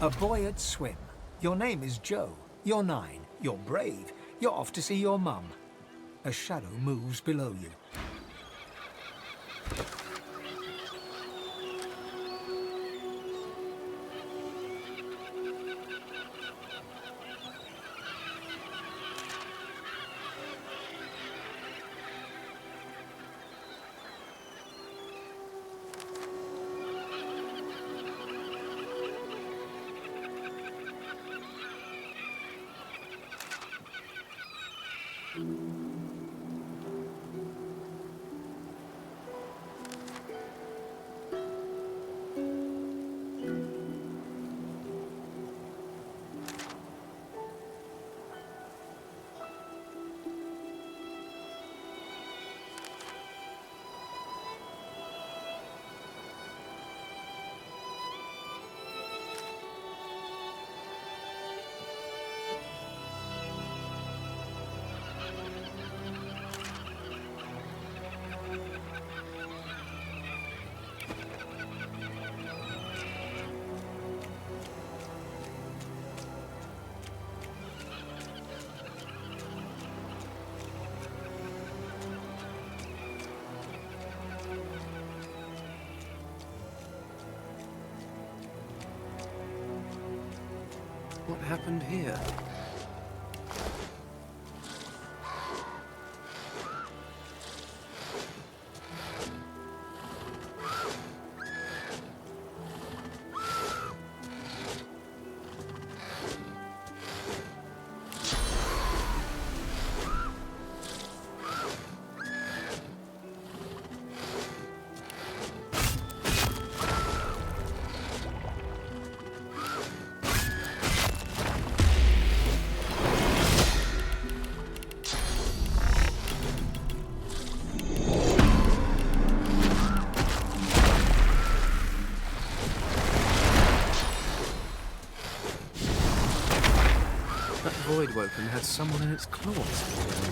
A boy at swim. Your name is Joe. You're 9. You're brave. You're off to see your mum. A shadow moves below you. What happened here? Void Woken had someone in its claws.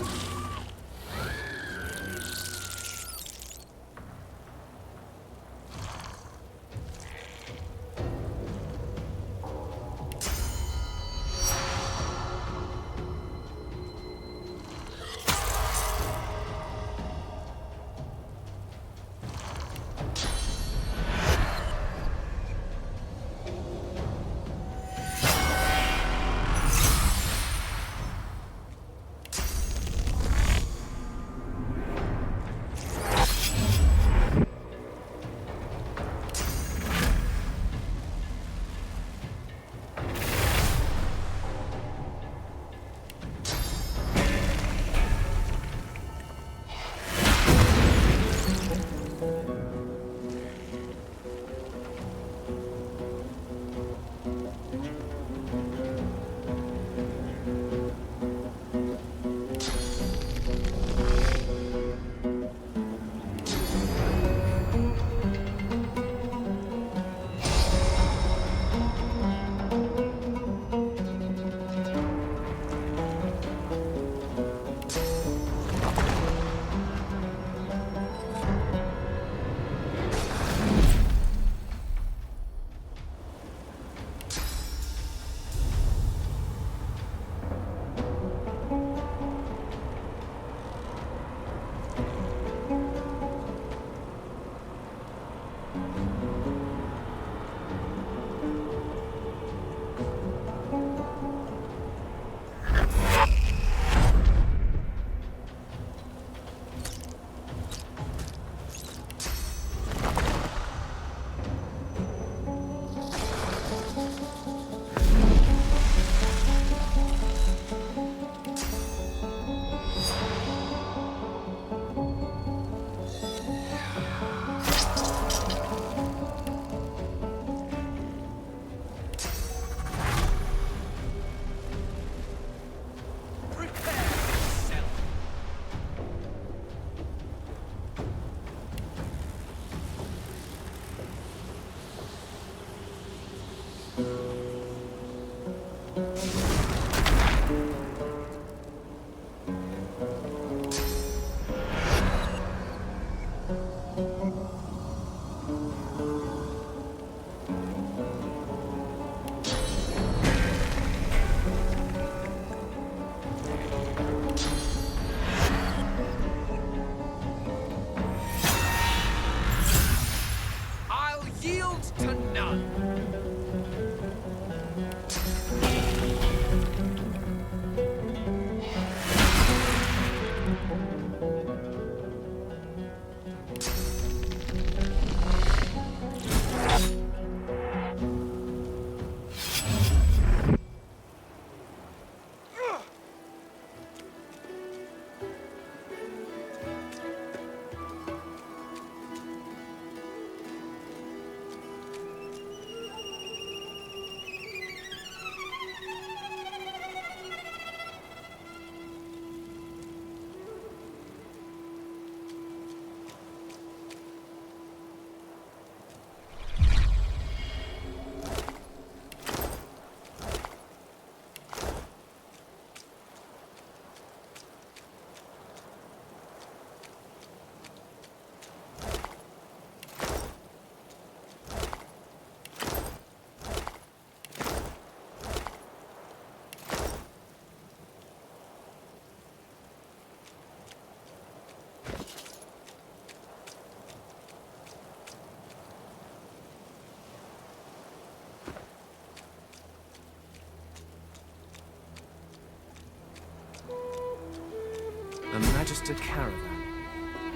A Magister caravan.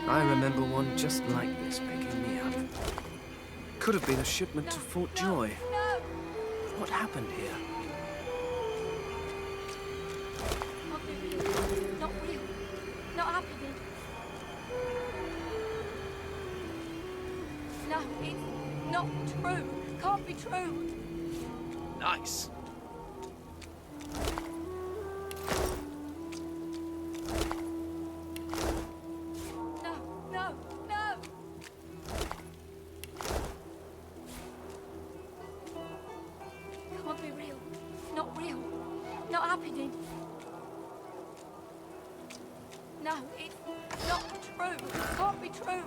I remember one just like this picking me up. Could have been a shipment to Fort Joy. No! What happened here? Not real. Not real. Not happening. No, it's not true. Can't be true. Nice. No, no, no! Can't be real. Not real. Not happening. No, it's not true. Can't be true.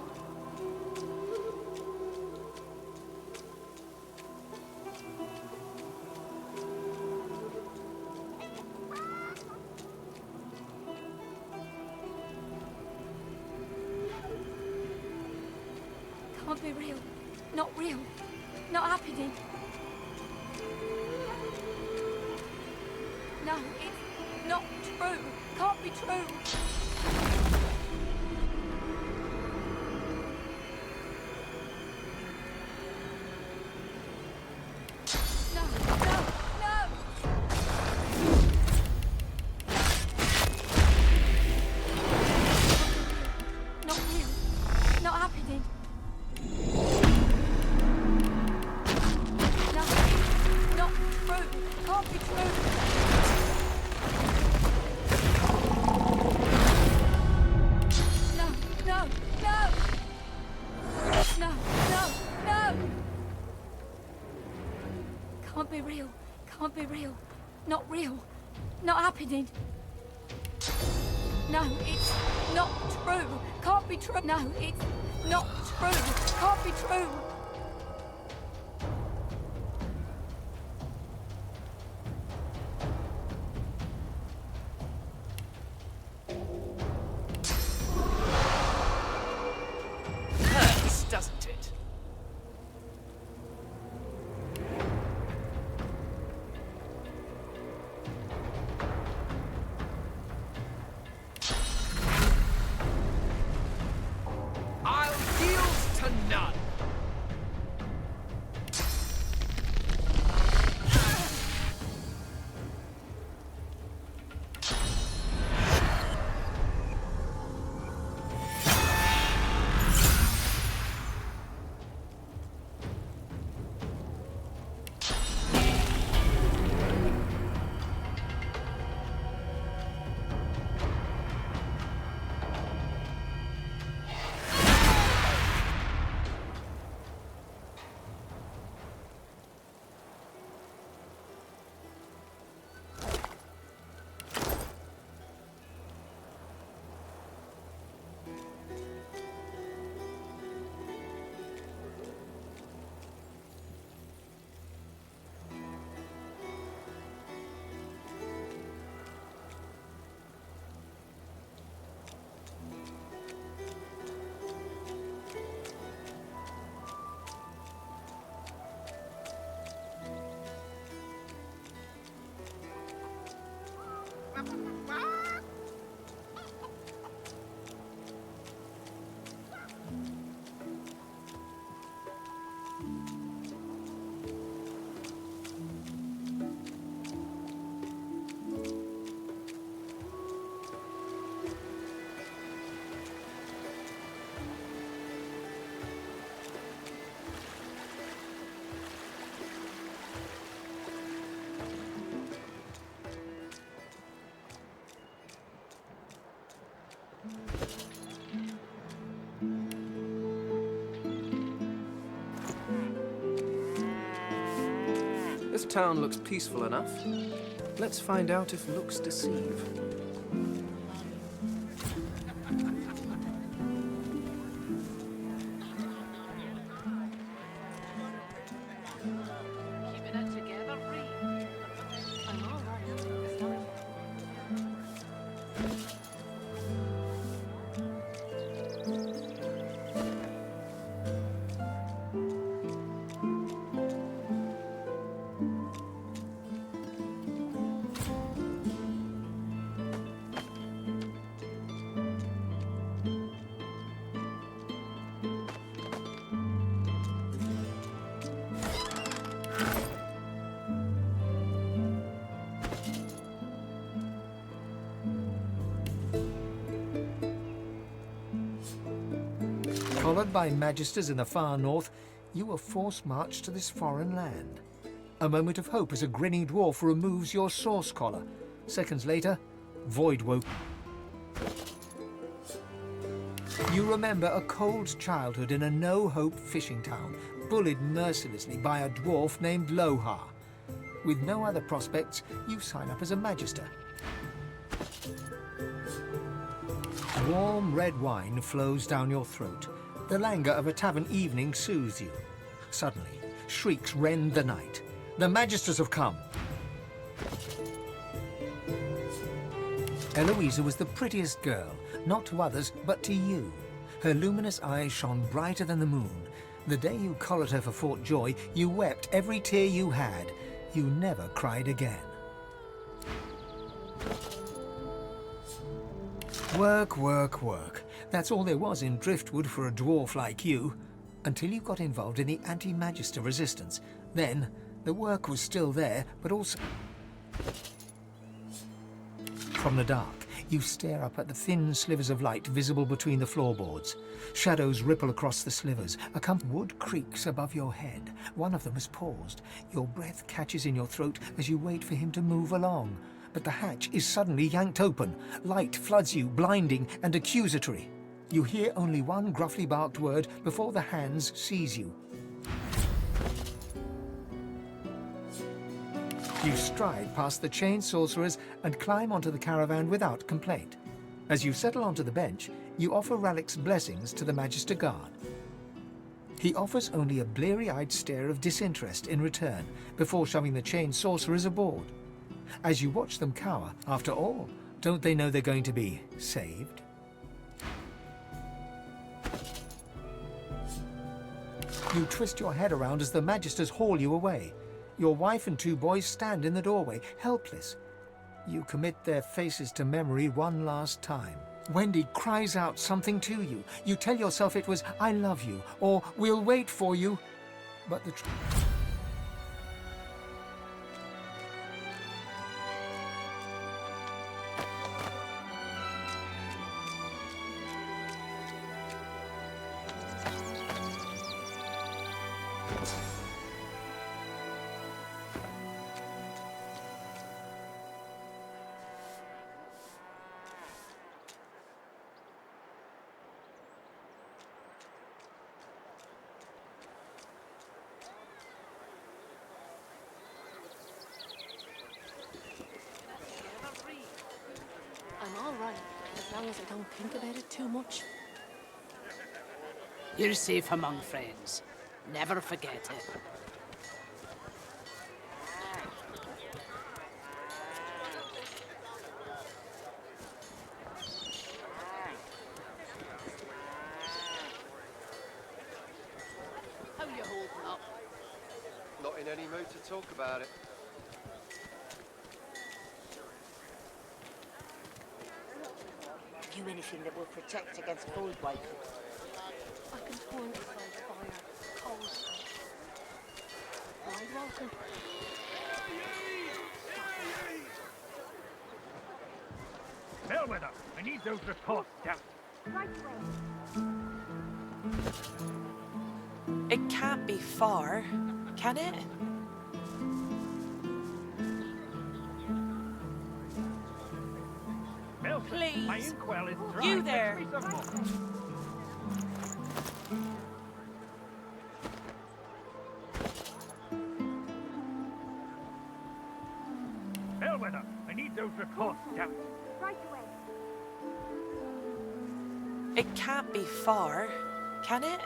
Can't be real. Not real. Not happening. No, it's not true. Can't be true. No, no, no! Not real. Not happening. No, not true. Can't be true. No, no, no! No, no, no! Can't be real. Can't be real. Not real. Not happening. No, it's not true. Can't be true. No, it's not true. Can't be true. Hurts, doesn't it? I'll yield to none. This town looks peaceful enough. Let's find out if looks deceive. Keeping it together, Bree. I'm all right. It's not. Collared by magisters in the far north, you were force-marched to this foreign land. A moment of hope as a grinning dwarf removes your source collar. Seconds later, Void woke. You remember a cold childhood in a no-hope fishing town, bullied mercilessly by a dwarf named Lohar. With no other prospects, you sign up as a magister. Warm red wine flows down your throat. The languor of a tavern evening soothes you. Suddenly, shrieks rend the night. The magisters have come. Eloisa was the prettiest girl, not to others, but to you. Her luminous eyes shone brighter than the moon. The day you collared her for Fort Joy, you wept every tear you had. You never cried again. Work, work, work. That's all there was in Driftwood for a dwarf like you. Until you got involved in the anti-magister resistance. Then, the work was still there, but also... From the dark, you stare up at the thin slivers of light visible between the floorboards. Shadows ripple across the slivers. Wood creaks above your head. One of them has paused. Your breath catches in your throat as you wait for him to move along. But the hatch is suddenly yanked open. Light floods you, blinding and accusatory. You hear only one gruffly barked word before the hands seize you. You stride past the chained sorcerers and climb onto the caravan without complaint. As you settle onto the bench, you offer Ralik's blessings to the Magister Guard. He offers only a bleary-eyed stare of disinterest in return before shoving the chained sorcerers aboard. As you watch them cower, after all, don't they know they're going to be saved? You twist your head around as the Magisters haul you away. Your wife and 2 boys stand in the doorway, helpless. You commit their faces to memory one last time. Wendy cries out something to you. You tell yourself it was, "I love you," or "We'll wait for you." But the I'm all right, as long as I don't think about it too much. You're safe among friends. Never forget it. How you holding up? Not in any mood to talk about it. Do anything that will protect against cold wife. I can pour beside fire, cold. Mind walking? Bellwether, I need those reports down. It can't be far, can it? Please. My inkwell is dry. You there. Fetch me some more. Bellwether, I need those reports down. It can't be far, can it?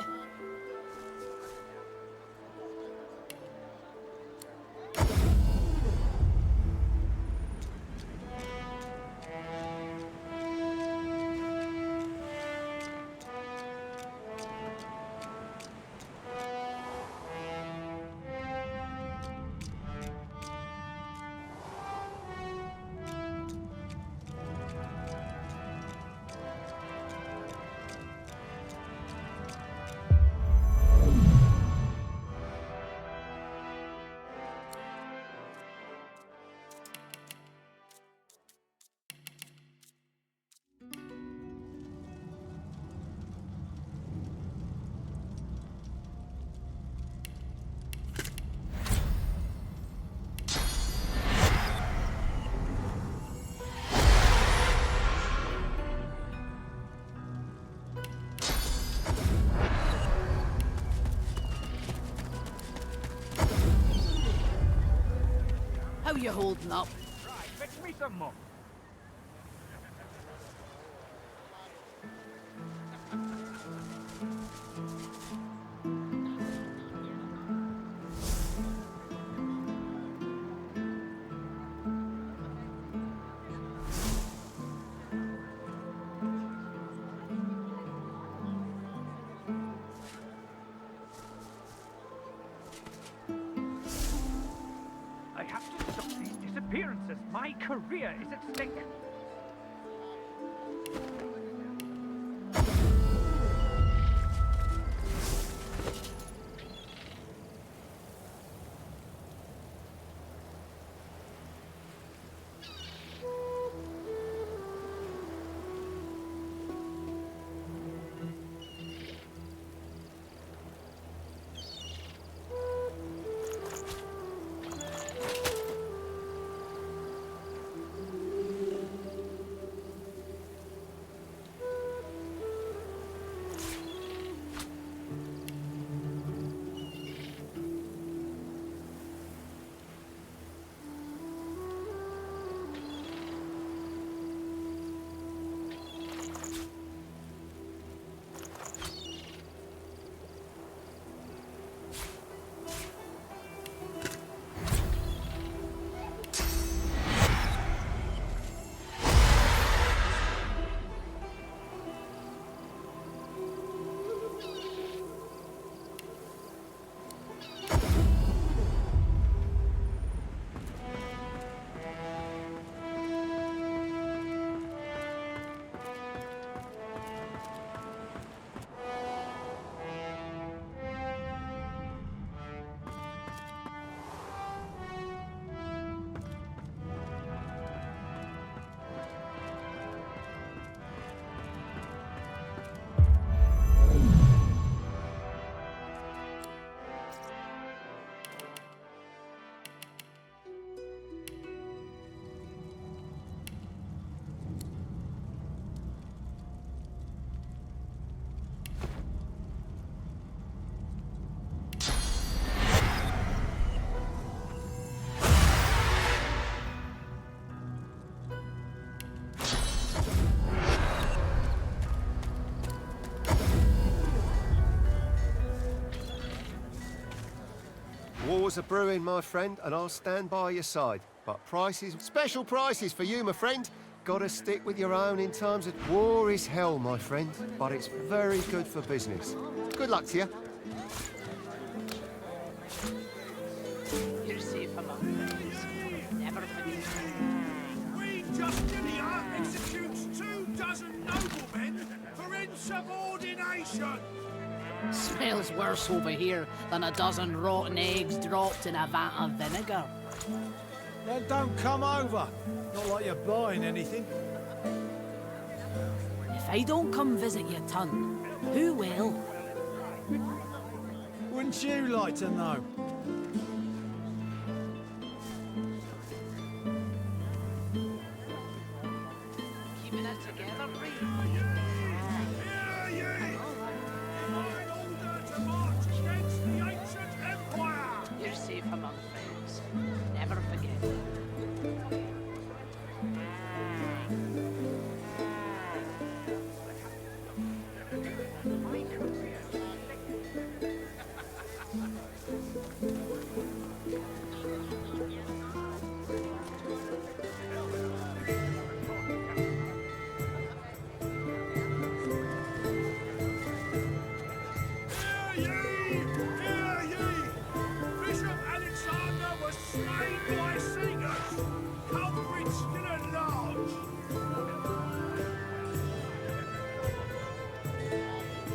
you holding up? Right, fetch me some more. I have to stop these disappearances. My career is at stake. Wars are brewing, my friend, and I'll stand by your side. But prices, special prices for you, my friend. Gotta stick with your own in times of war is hell, my friend. But it's very good for business. Good luck to you. You're safe among friends. Never forget. We Justinia executes 24 noblemen for insubordination. Smells worse over here than a dozen rotten eggs dropped in a vat of vinegar. Then don't come over. Not like you're buying anything. If I don't come visit your ton, who will? Wouldn't you like to know? Keeping it together, Bree. Hear ye! Mine order to march against the ancient empire! You're safe among friends. Never forget.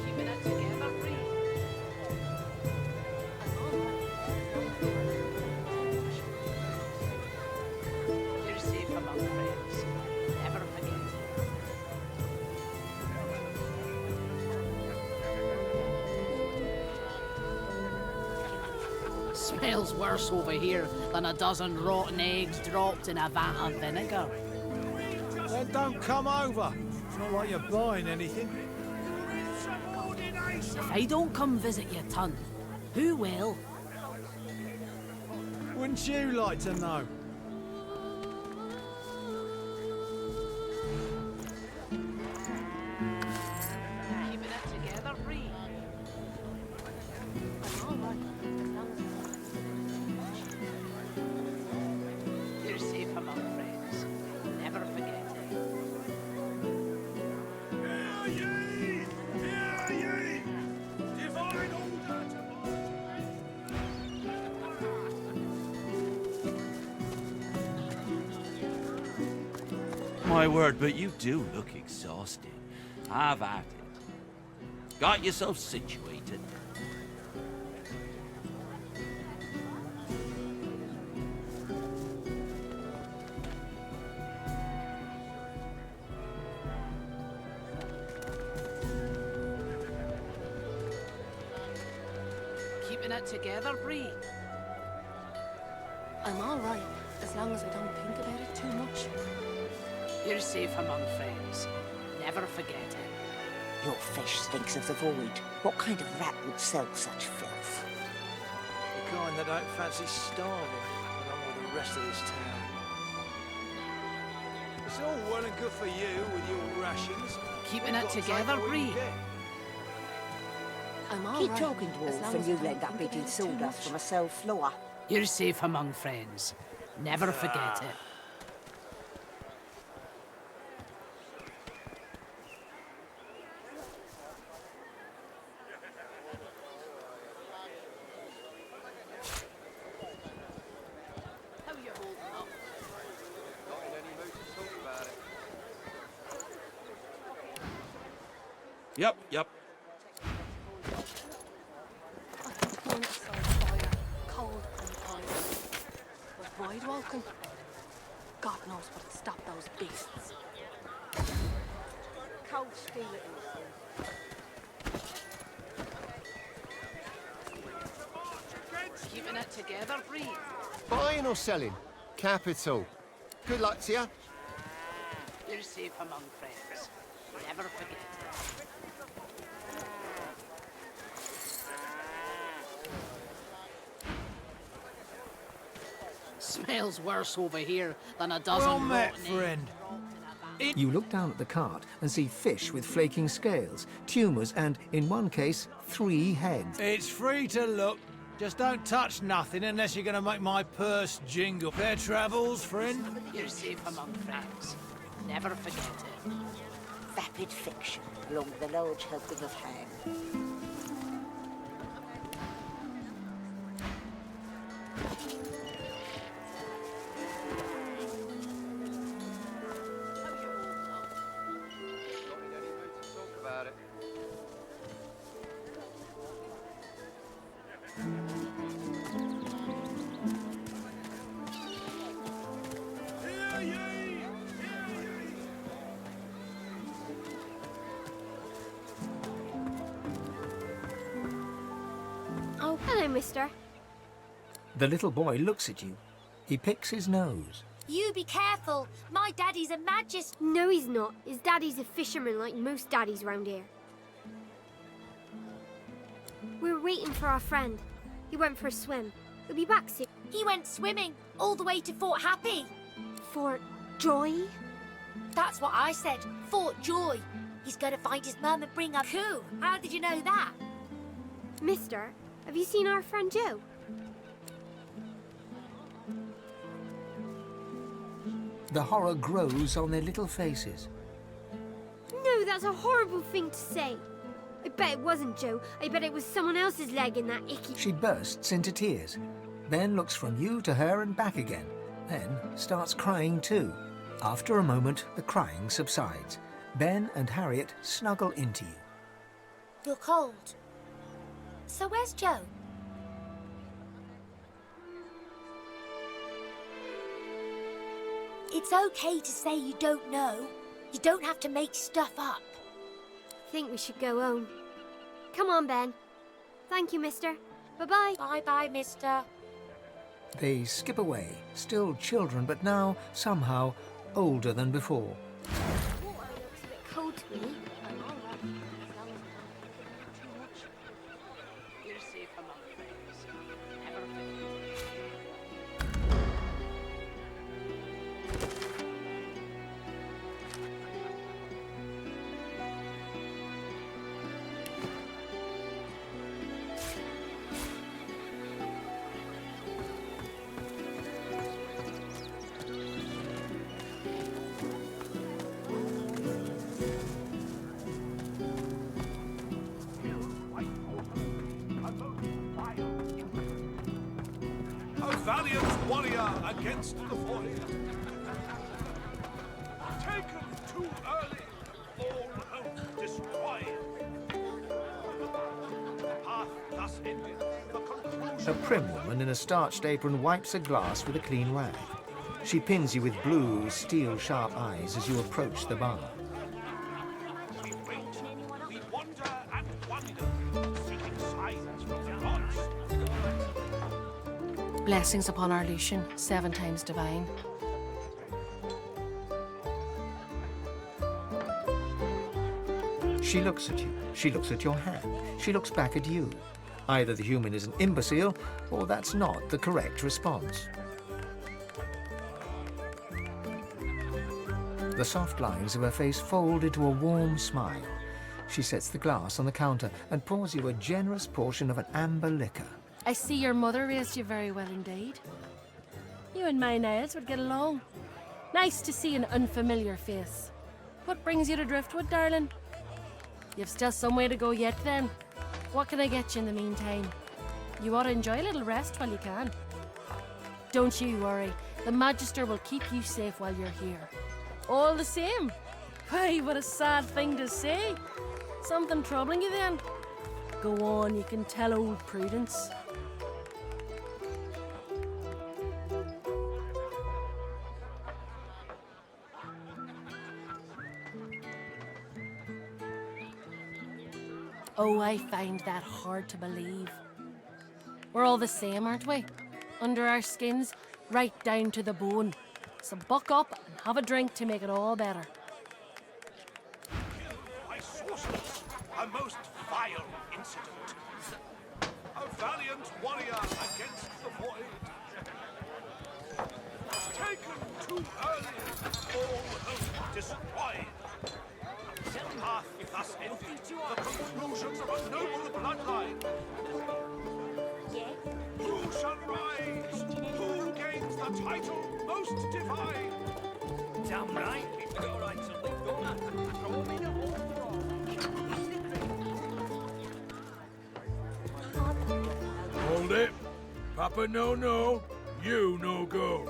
Keeping it together, Bree. You're safe among friends. Never forget. Smells worse over here than a dozen rotten eggs dropped in a vat of vinegar. Then don't come over. It's not like you're buying anything. If I don't come visit your ton, who will? Wouldn't you like to know? my word, but you do look exhausted. Have at it. Got yourself situated? Keeping it together, Bree? I'm all right, as long as I don't think about it too much. You're safe among friends. Never forget it. Your fish stinks of the void. What kind of rat would sell such filth? The kind that don't fancy starving, along with the rest of this town. It's all well and good for you with your rations. Keeping You've it got to together, take what you Bree? get. I'm all Keep right, talking, as dwarf, long and as I you'll don't end up think eating about it too sawdust much. from a cell floor. You're safe among friends. Never forget it. How you holding up? Not in any mood to talk about it. Yep. I can go inside fire, cold and tired. But wide walking, God knows what'd stop those beasts. Cold skeleton. Keeping it together, Bree? Buying or selling? Capital. Good luck to you. You're safe among friends. Never forget it. Smells worse over here than a dozen Well met, rotten friend. eggs. You look down at the cart and see fish with flaking scales, tumours, and, in one case, 3 heads. It's free to look. Just don't touch nothing unless you're gonna make my purse jingle. Fair travels, friend. You're safe among friends. Never forget it. Vapid fiction, along with a large helping of ham. Not in any mood to talk about it. Oh, hello, mister. The little boy looks at you. He picks his nose. You be careful. My daddy's a magist. No, he's not. His daddy's a fisherman like most daddies round here. We're waiting for our friend. He went for a swim. He'll be back soon. He went swimming all the way to Fort Happy. For Joy? That's what I said. Fort Joy. He's going to find his mum and bring her. Cool. How did you know that? Mister, have you seen our friend Joe? The horror grows on their little faces. No, that's a horrible thing to say. I bet it wasn't Joe. I bet it was someone else's leg in that icky... She bursts into tears. Ben looks from you to her and back again, then starts crying too. After a moment, the crying subsides. Ben and Harriet snuggle into you. You're cold. So where's Joe? It's okay to say you don't know. You don't have to make stuff up. I think we should go home. Come on, Ben. Thank you, mister. Bye-bye. Bye-bye, mister. They skip away, still children, but now, somehow, older than before. Water looks a bit cold to me. You're safe among friends. Never forget it. A valiant warrior against the 40. Take A prim woman in a starched apron wipes a glass with a clean rag. She pins you with blue, steel-sharp eyes as you approach the bar. We wait, we wander and wonder, seeking signs from the gods. Blessings upon our Lucian, 7 times divine. She looks at you. She looks at your hand. She looks back at you. Either the human is an imbecile, or that's not the correct response. The soft lines of her face fold into a warm smile. She sets the glass on the counter and pours you a generous portion of an amber liquor. I see your mother raised you very well indeed. You and my Niles would get along. Nice to see an unfamiliar face. What brings you to Driftwood, darling? You've still some way to go yet, then. What can I get you in the meantime? You ought to enjoy a little rest while you can. Don't you worry. The Magister will keep you safe while you're here. All the same. Why, what a sad thing to say. Something troubling you, then? Go on, you can tell old Prudence. Oh, I find that hard to believe. We're all the same, aren't we? Under our skins, right down to the bone. So buck up and have a drink to make it all better. By sorcerers, a most vile incident. A valiant warrior against the void. Taken too early, all hope destroyed. Path thus ended, the conclusions of a noble bloodline. Who shall rise? Who gains the title most divine? Damn right. I got a right to live, don't I? Throw me the Hold it. Papa no, you no go.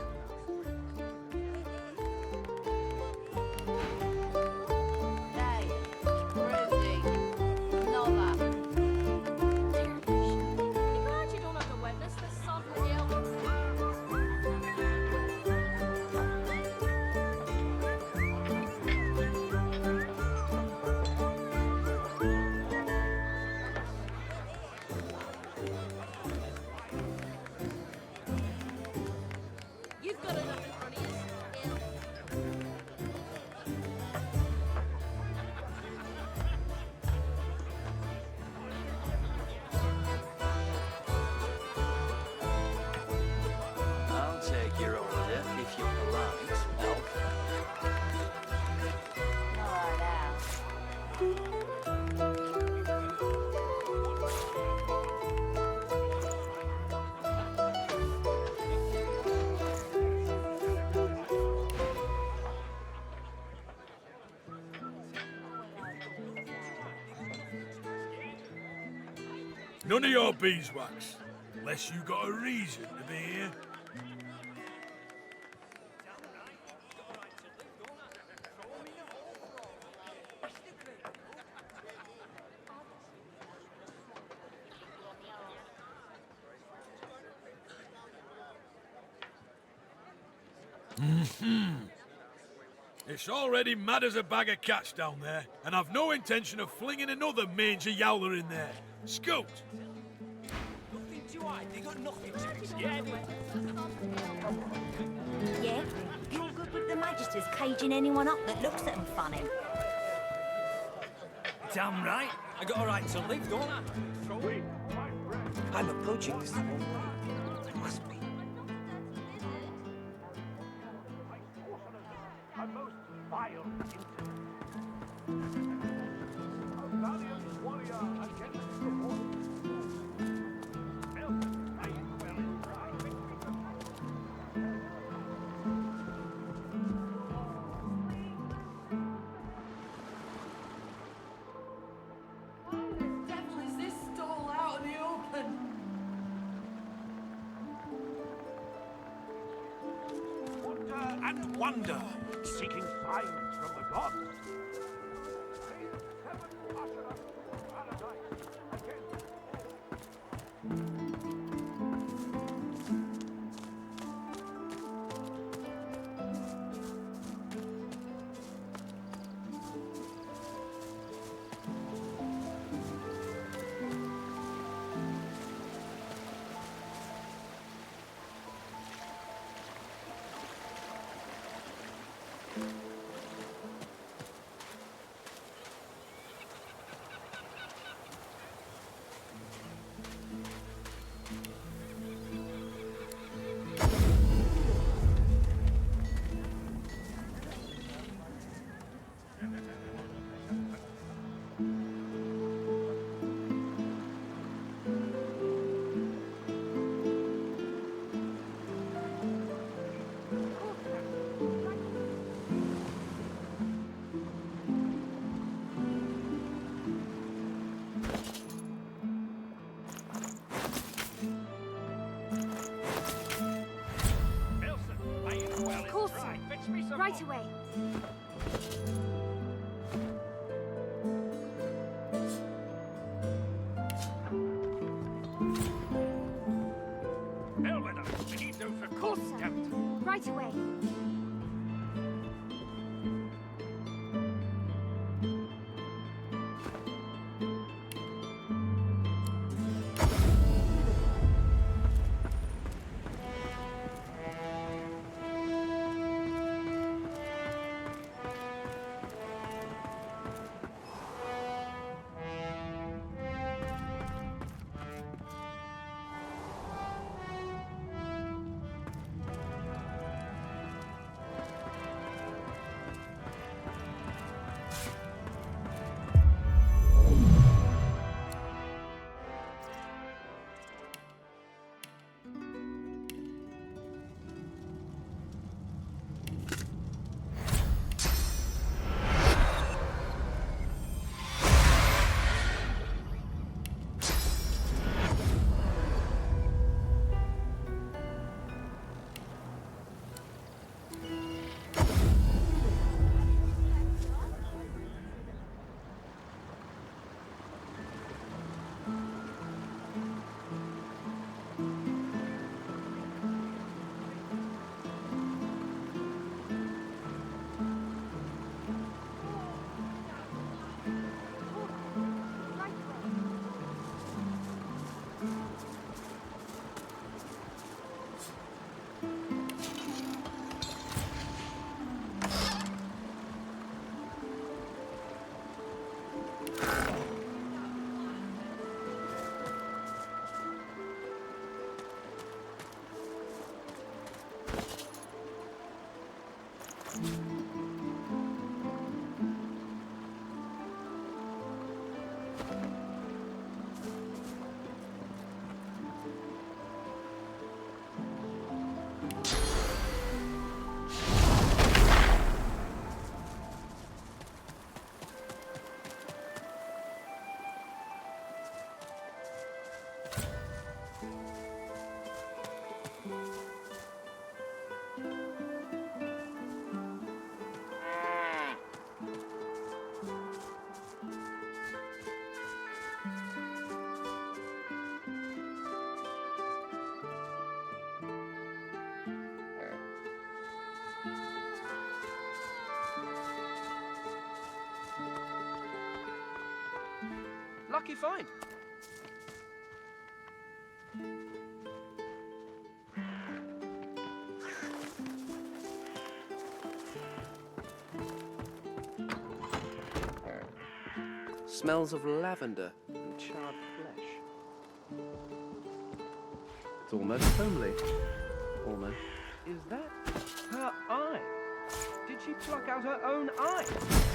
None of your beeswax, unless you got a reason to be here. It's already mad as a bag of cats down there, and I've no intention of flinging another mangy yowler in there. Scoot! Nothing to hide, they got nothing to be scared of. Yeah? You're good with the Magisters caging anyone up that looks at them funny. Damn right. I got a right to live, don't I? I'm approaching this the wrong way. I must be. A most vile incident. A valiant warrior against the void. And wonder, seeking signs from the gods. Right away. Bellwether, finito for Course, cost, sir. damn it. Right away. Lucky find. Smells of lavender and charred flesh. It's almost homely. Almost. Is that her eye? Did she pluck out her own eye?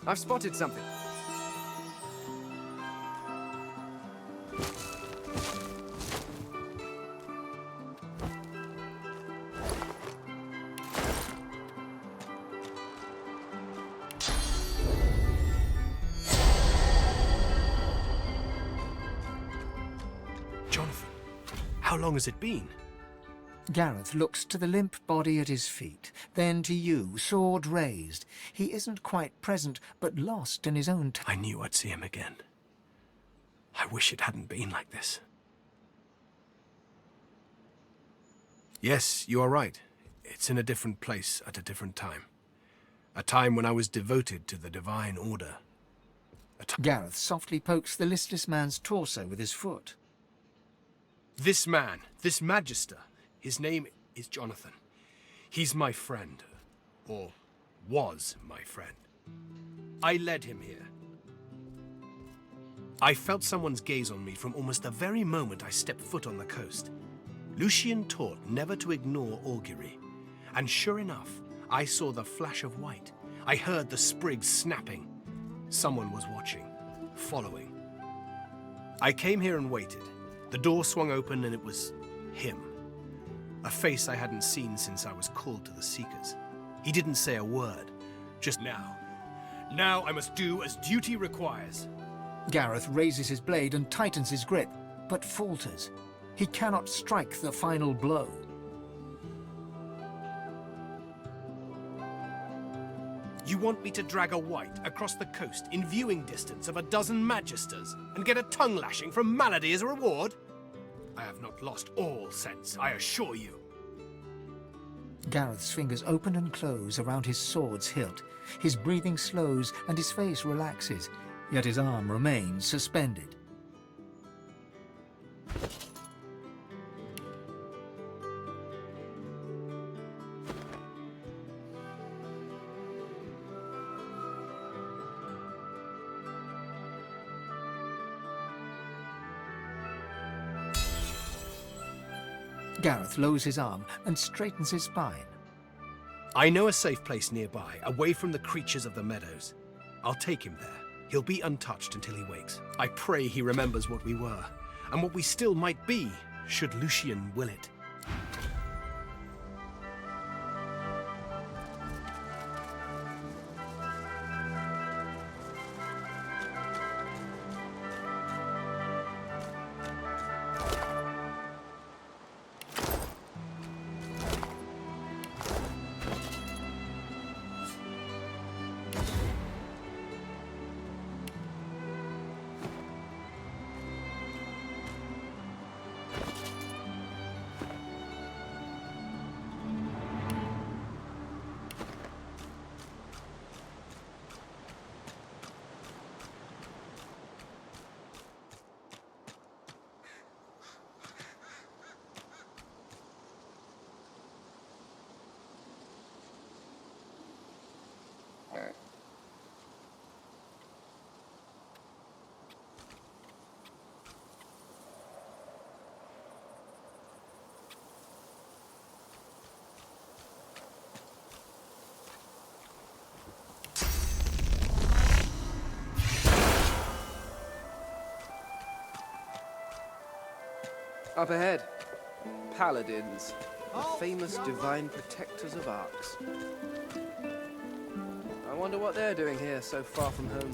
I've spotted something. Jonathan, how long has it been? Gareth looks to the limp body at his feet, then to you, sword raised. He isn't quite present, but lost in his own I knew I'd see him again. I wish it hadn't been like this. Yes, you are right. It's in a different place at a different time. A time when I was devoted to the Divine Order. Gareth softly pokes the listless man's torso with his foot. This man, this Magister, his name is Jonathan. He's my friend. Or was my friend. I led him here. I felt someone's gaze on me from almost the very moment I stepped foot on the coast. Lucian taught never to ignore augury. And sure enough, I saw the flash of white. I heard the sprigs snapping. Someone was watching, following. I came here and waited. The door swung open and it was him. A face I hadn't seen since I was called to the Seekers. He didn't say a word, just now. Now I must do as duty requires. Gareth raises his blade and tightens his grip, but falters. He cannot strike the final blow. You want me to drag a wight across the coast in viewing distance of a dozen Magisters and get a tongue lashing from Malady as a reward? I have not lost all sense, I assure you. Gareth's fingers open and close around his sword's hilt. His breathing slows and his face relaxes, yet his arm remains suspended. Gareth lowers his arm and straightens his spine. I know a safe place nearby, away from the creatures of the meadows. I'll take him there. He'll be untouched until he wakes. I pray he remembers what we were, and what we still might be, should Lucian will it. Up ahead, paladins, the famous divine protectors of arcs. I wonder what they're doing here so far from home.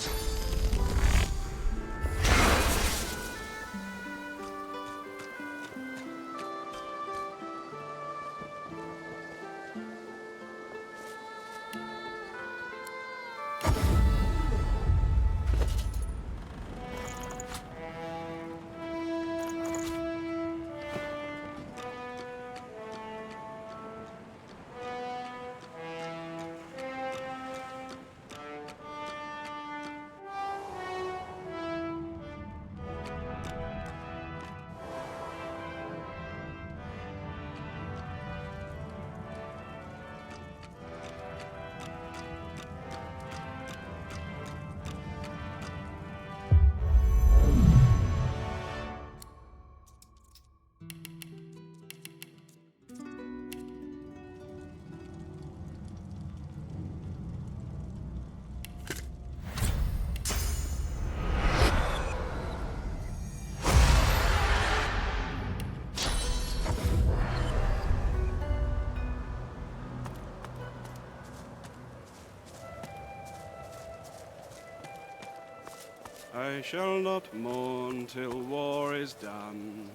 I shall not mourn till war is done.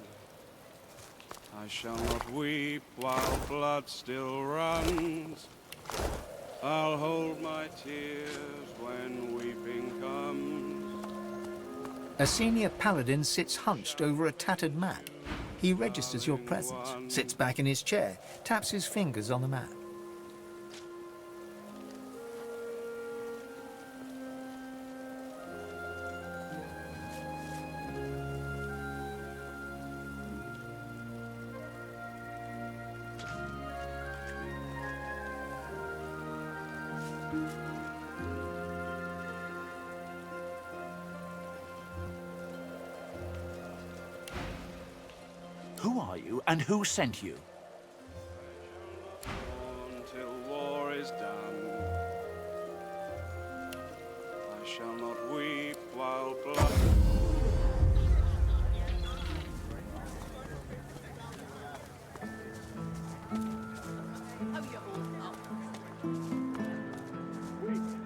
I shall not weep while blood still runs. I'll hold my tears when weeping comes. A senior paladin sits hunched over a tattered map. He registers your presence, sits back in his chair, taps his fingers on the map. Who are you, and who sent you? Until war is done, I shall not weep while blood.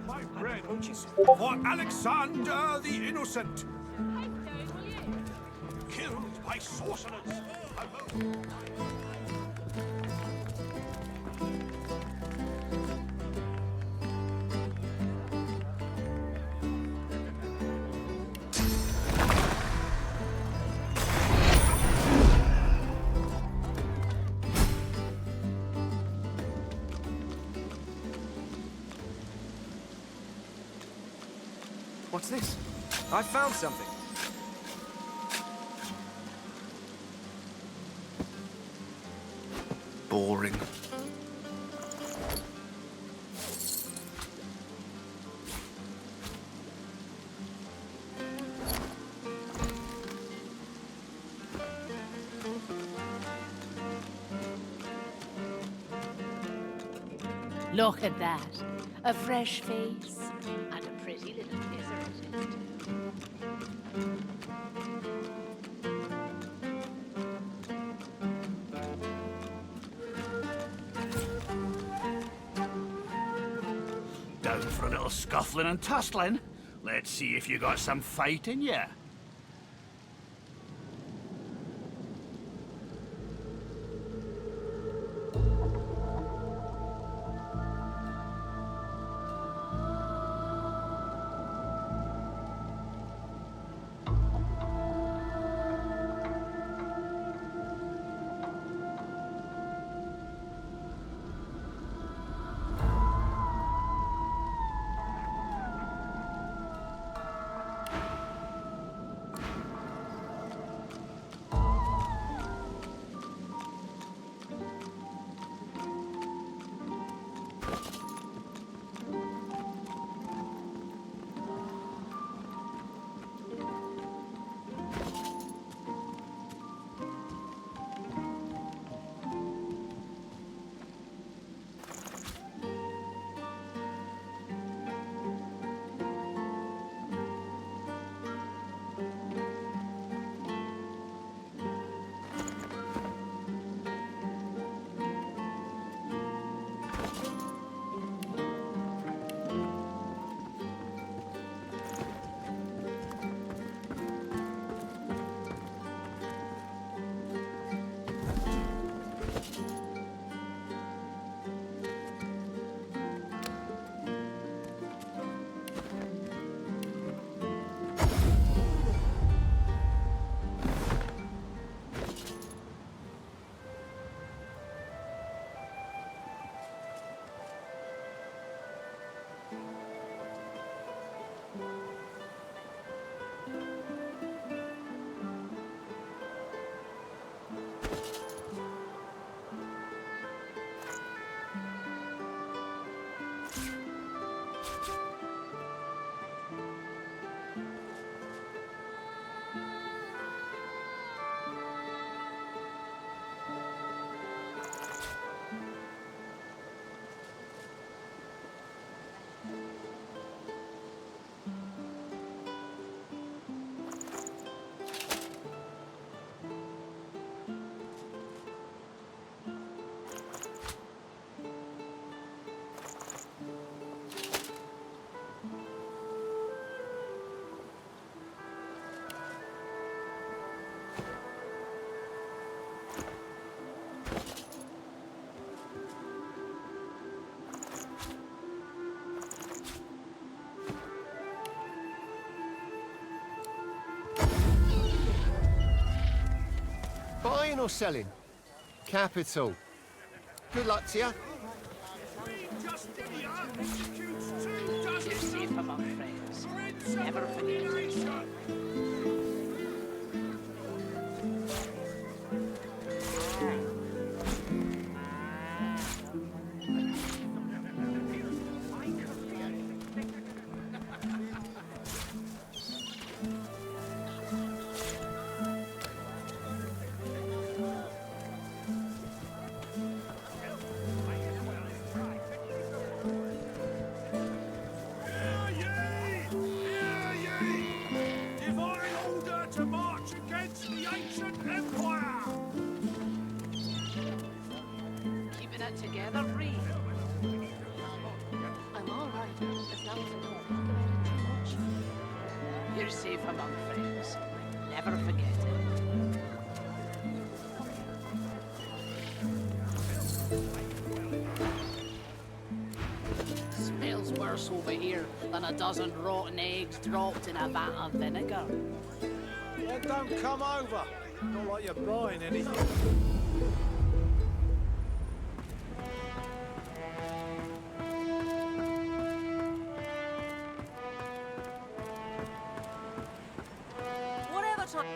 My friend, for Alexander the Innocent, killed by sorcerers. What's this? I found something. Boring. Look at that. A fresh face. And a pretty little lizard. Down for a little scuffling and tussling? Let's see if you got some fight in ya. Buying or selling? Capital. Good luck to you. You're safe among friends. Never forget it. Together, Bree. I'm all right, as long as I don't think about it too much. You're safe among friends. Never forget it. Smells worse over here than a dozen rotten eggs dropped in a vat of vinegar. Then don't come over. Not like you're buying anything. Whatever time.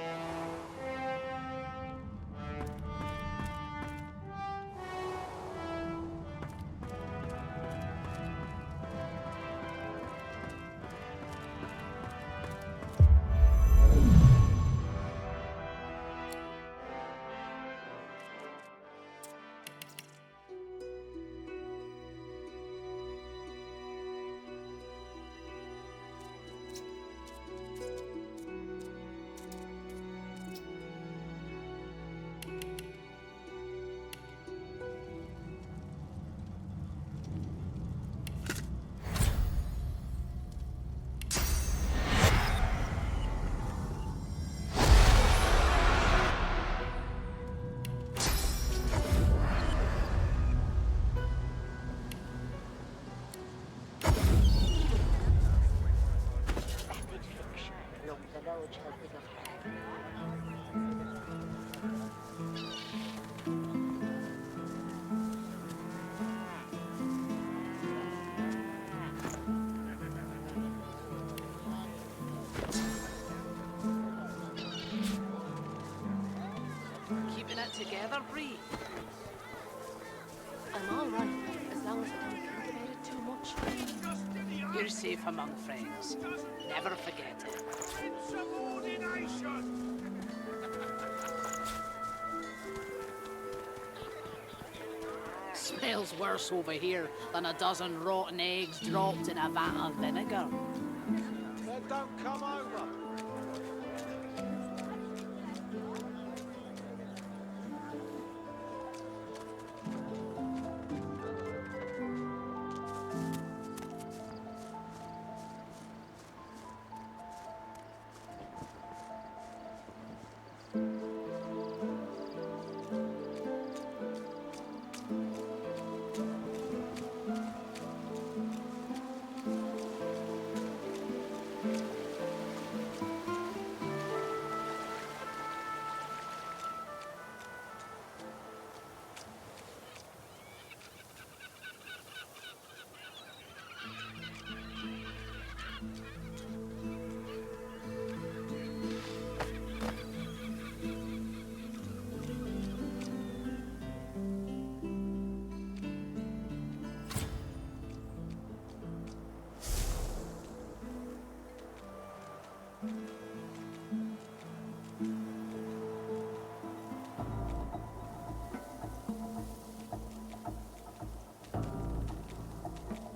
Keeping it together, Bree. I'm all right, as long as I don't think about it too much. You're safe among friends. Never forget it. Smells worse over here than a dozen rotten eggs dropped in a vat of vinegar. Then don't come over.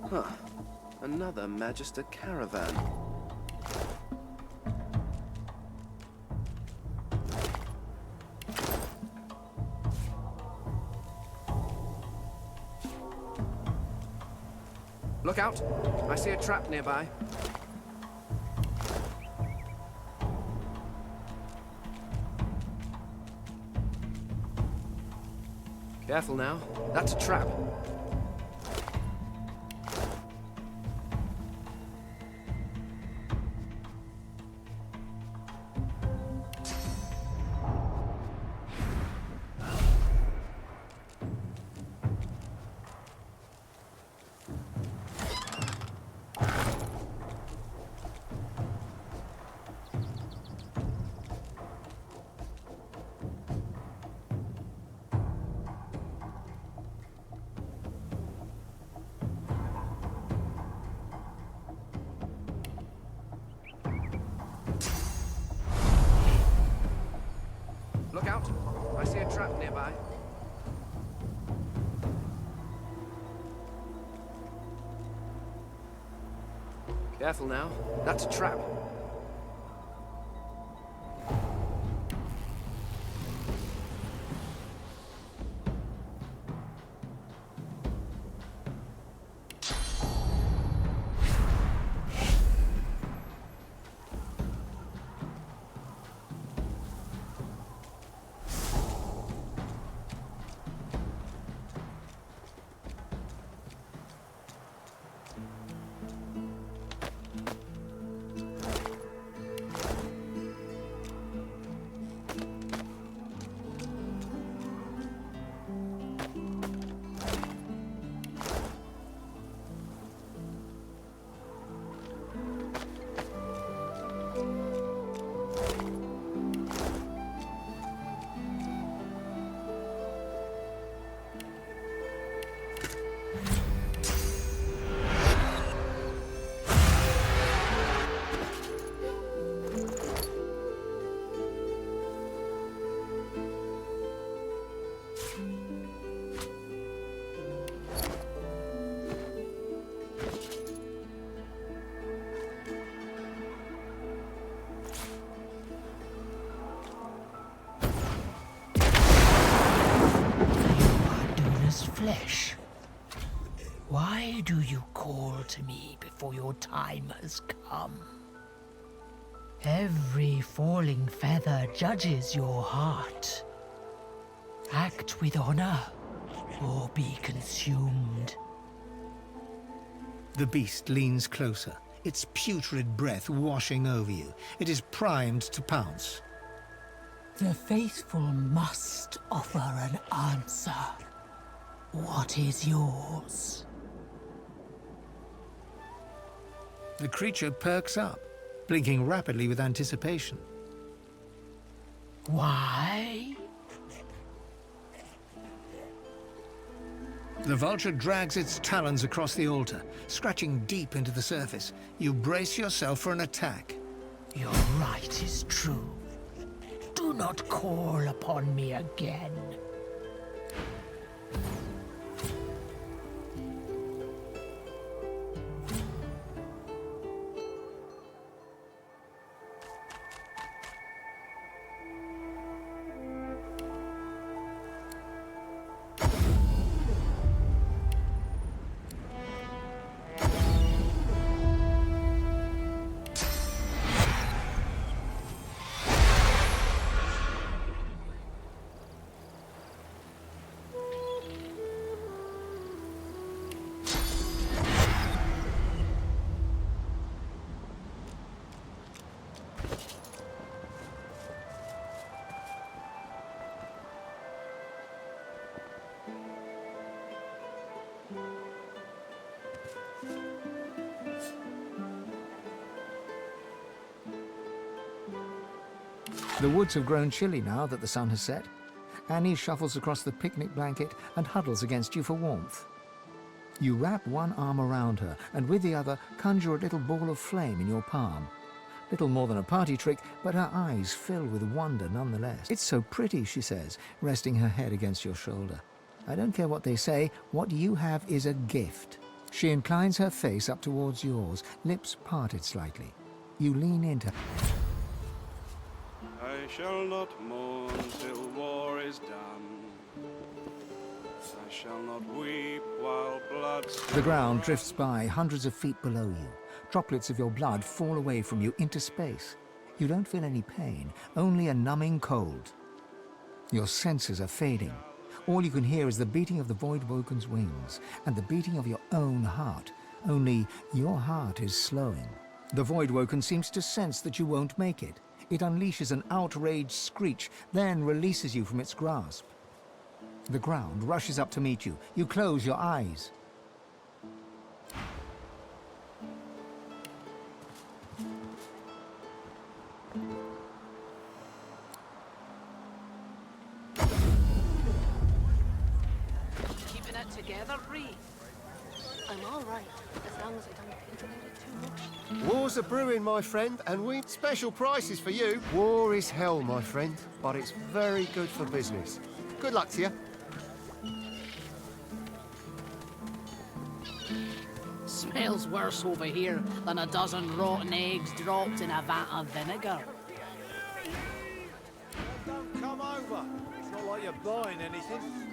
Huh. Another Magister caravan. Look out! I see a trap nearby. Careful now. That's a trap. I see a trap nearby. Careful now. That's a trap. Flesh. Why do you call to me before your time has come? Every falling feather judges your heart. Act with honor, or be consumed. The beast leans closer, its putrid breath washing over you. It is primed to pounce. The faithful must offer an answer. What is yours? The creature perks up, blinking rapidly with anticipation. Why? The vulture drags its talons across the altar, scratching deep into the surface. You brace yourself for an attack. Your right is true. Do not call upon me again. The woods have grown chilly now that the sun has set. Annie shuffles across the picnic blanket and huddles against you for warmth. You wrap one arm around her and with the other conjure a little ball of flame in your palm. Little more than a party trick, but her eyes fill with wonder nonetheless. It's so pretty, she says, resting her head against your shoulder. I don't care what they say, what you have is a gift. She inclines her face up towards yours, lips parted slightly. You lean into... I shall not mourn till war is done. I shall not weep while blood... The ground drifts by hundreds of feet below you. Droplets of your blood fall away from you into space. You don't feel any pain, only a numbing cold. Your senses are fading. All you can hear is the beating of the Voidwoken's wings and the beating of your own heart. Only your heart is slowing. The Voidwoken seems to sense that you won't make it. It unleashes an outraged screech, then releases you from its grasp. The ground rushes up to meet you. You close your eyes. Keeping it together, Bree. I'm all right, as long as I don't think about it too much. War's a brewing, my friend, and we special prices for you. War is hell, my friend, but it's very good for business. Good luck to you. Smells worse over here than a dozen rotten eggs dropped in a vat of vinegar. Don't come over. It's not like you're buying anything.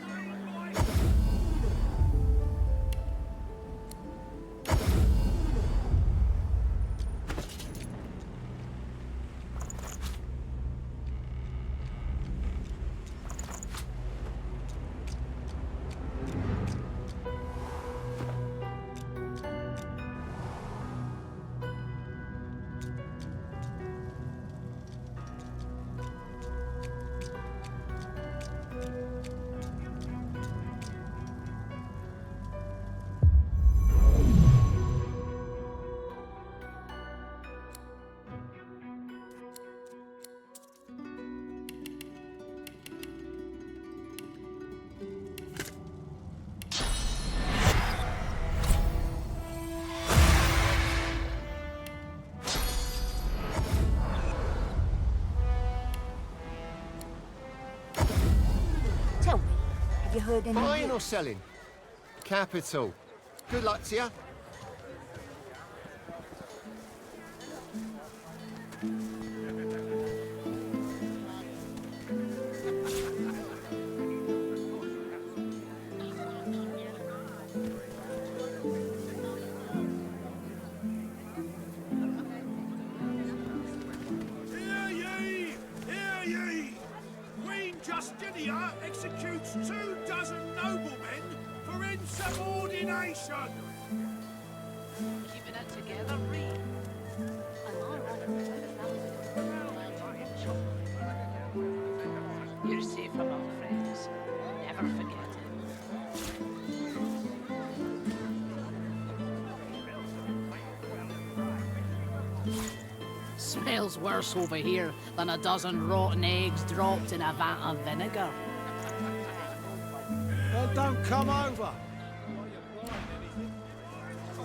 Tell me, have you heard any Buying or news? selling? Capital. Good luck to you. Hear ye! Hear ye! Queen Justinia executes 24 noblemen for insubordination! Keeping it together, Reed. I'm all right, as long as I don't You're safe among friends. Never forget it. Smells worse over here than a dozen rotten eggs dropped in a vat of vinegar. Don't come over.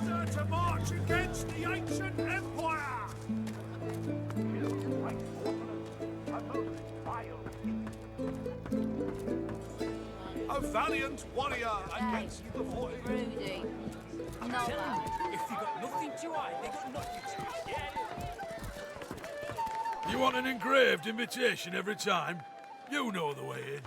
Sir, to march against the ancient empire! A valiant warrior against the void. Rudy. No, man. If you got nothing to hide, they got nothing to hide. You want an engraved invitation every time? You know the way in.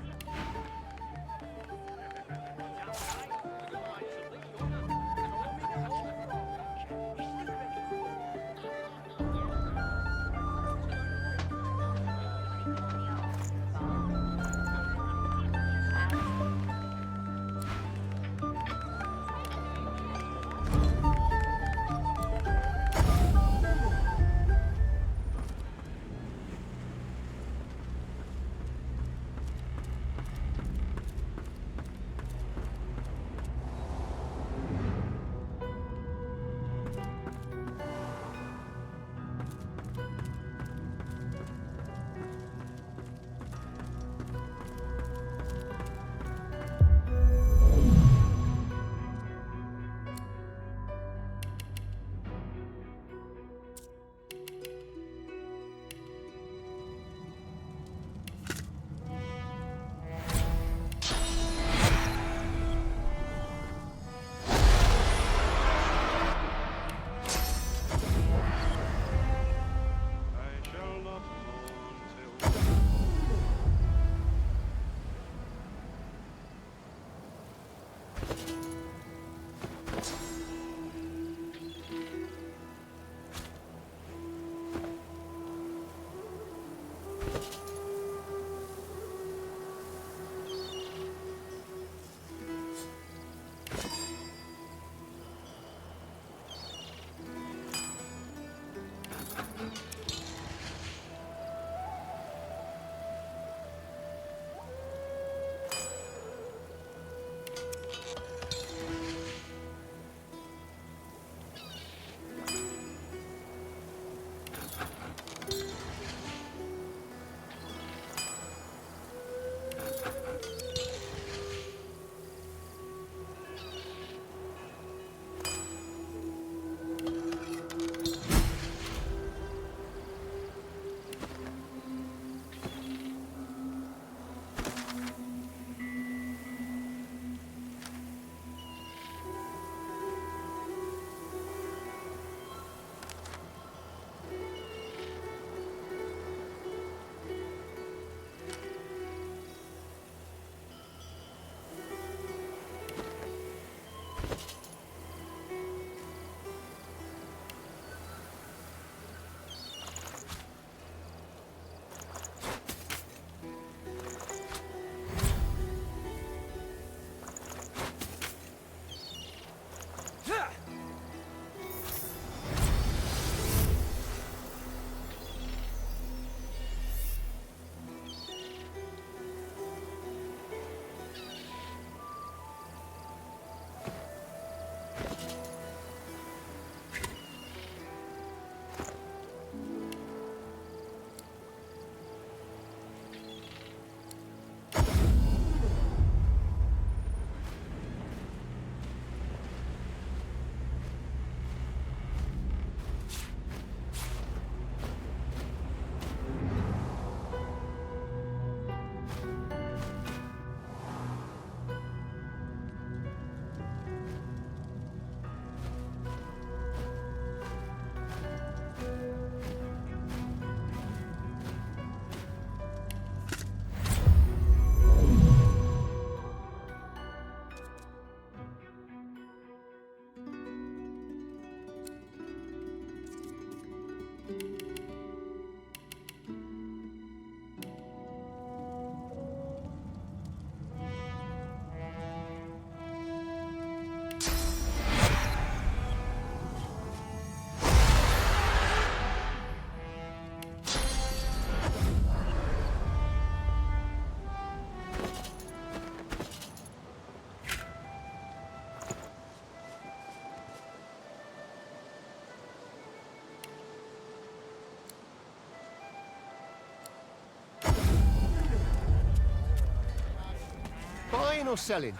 Buying or selling?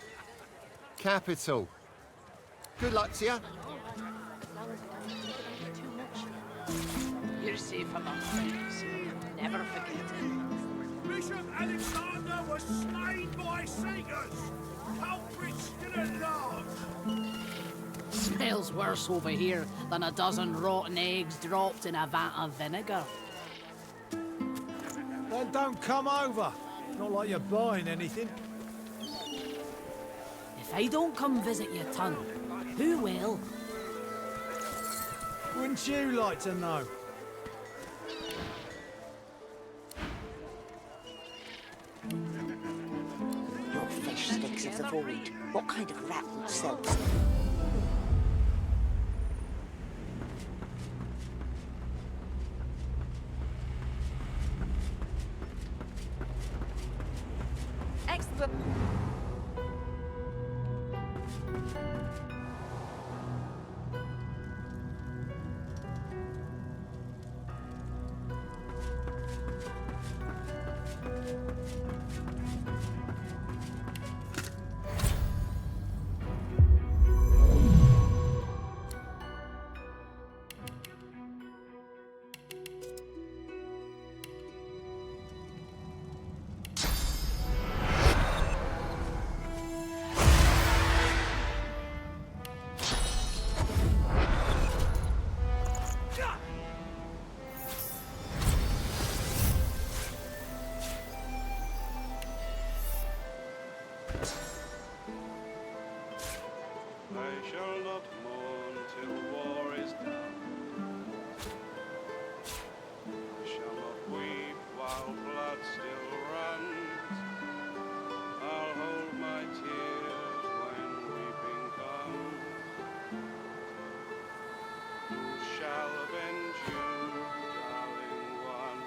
Capital. Good luck to you. You're safe among friends. You'll never forget it. Bishop Alexander was slain by Satyrs. Culprits still at large. Smells worse over here than a dozen rotten eggs dropped in a vat of vinegar. Then don't come over. Not like you're buying anything. If I don't come visit you, ton, who will? Wouldn't you like to know? Your fish sticks of the void. What kind of rat would sell them? Excellent. I shall not mourn till war is done. I shall not weep while blood still runs. I'll hold my tears when weeping comes. Who shall avenge you, darling one?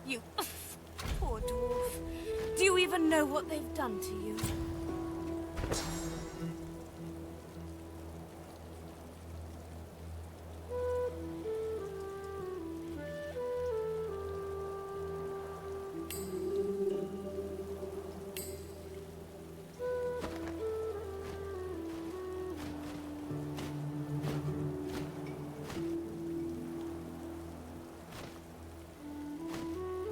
You poor dwarf. Do you even know what they've done to you?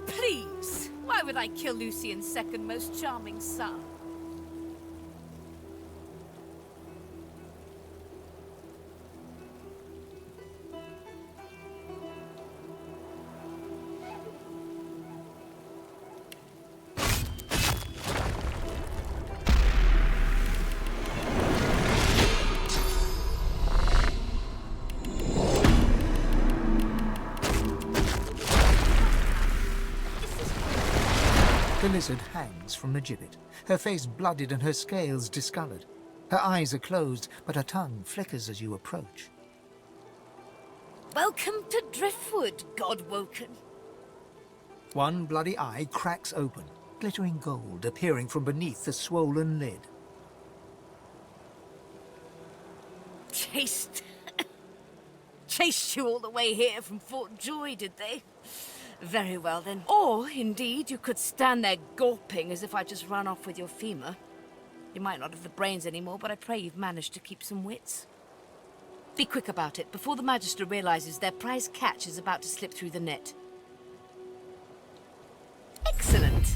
Please, why would I kill Lucian's second most charming son? The lizard hangs from the gibbet, her face blooded and her scales discoloured. Her eyes are closed, but her tongue flickers as you approach. Welcome to Driftwood, God-woken. One bloody eye cracks open, glittering gold appearing from beneath the swollen lid. Chased you all the way here from Fort Joy, did they? Very well, then. Or, indeed, you could stand there gawping as if I just ran off with your femur. You might not have the brains anymore, but I pray you've managed to keep some wits. Be quick about it, before the Magister realizes their prize catch is about to slip through the net. Excellent!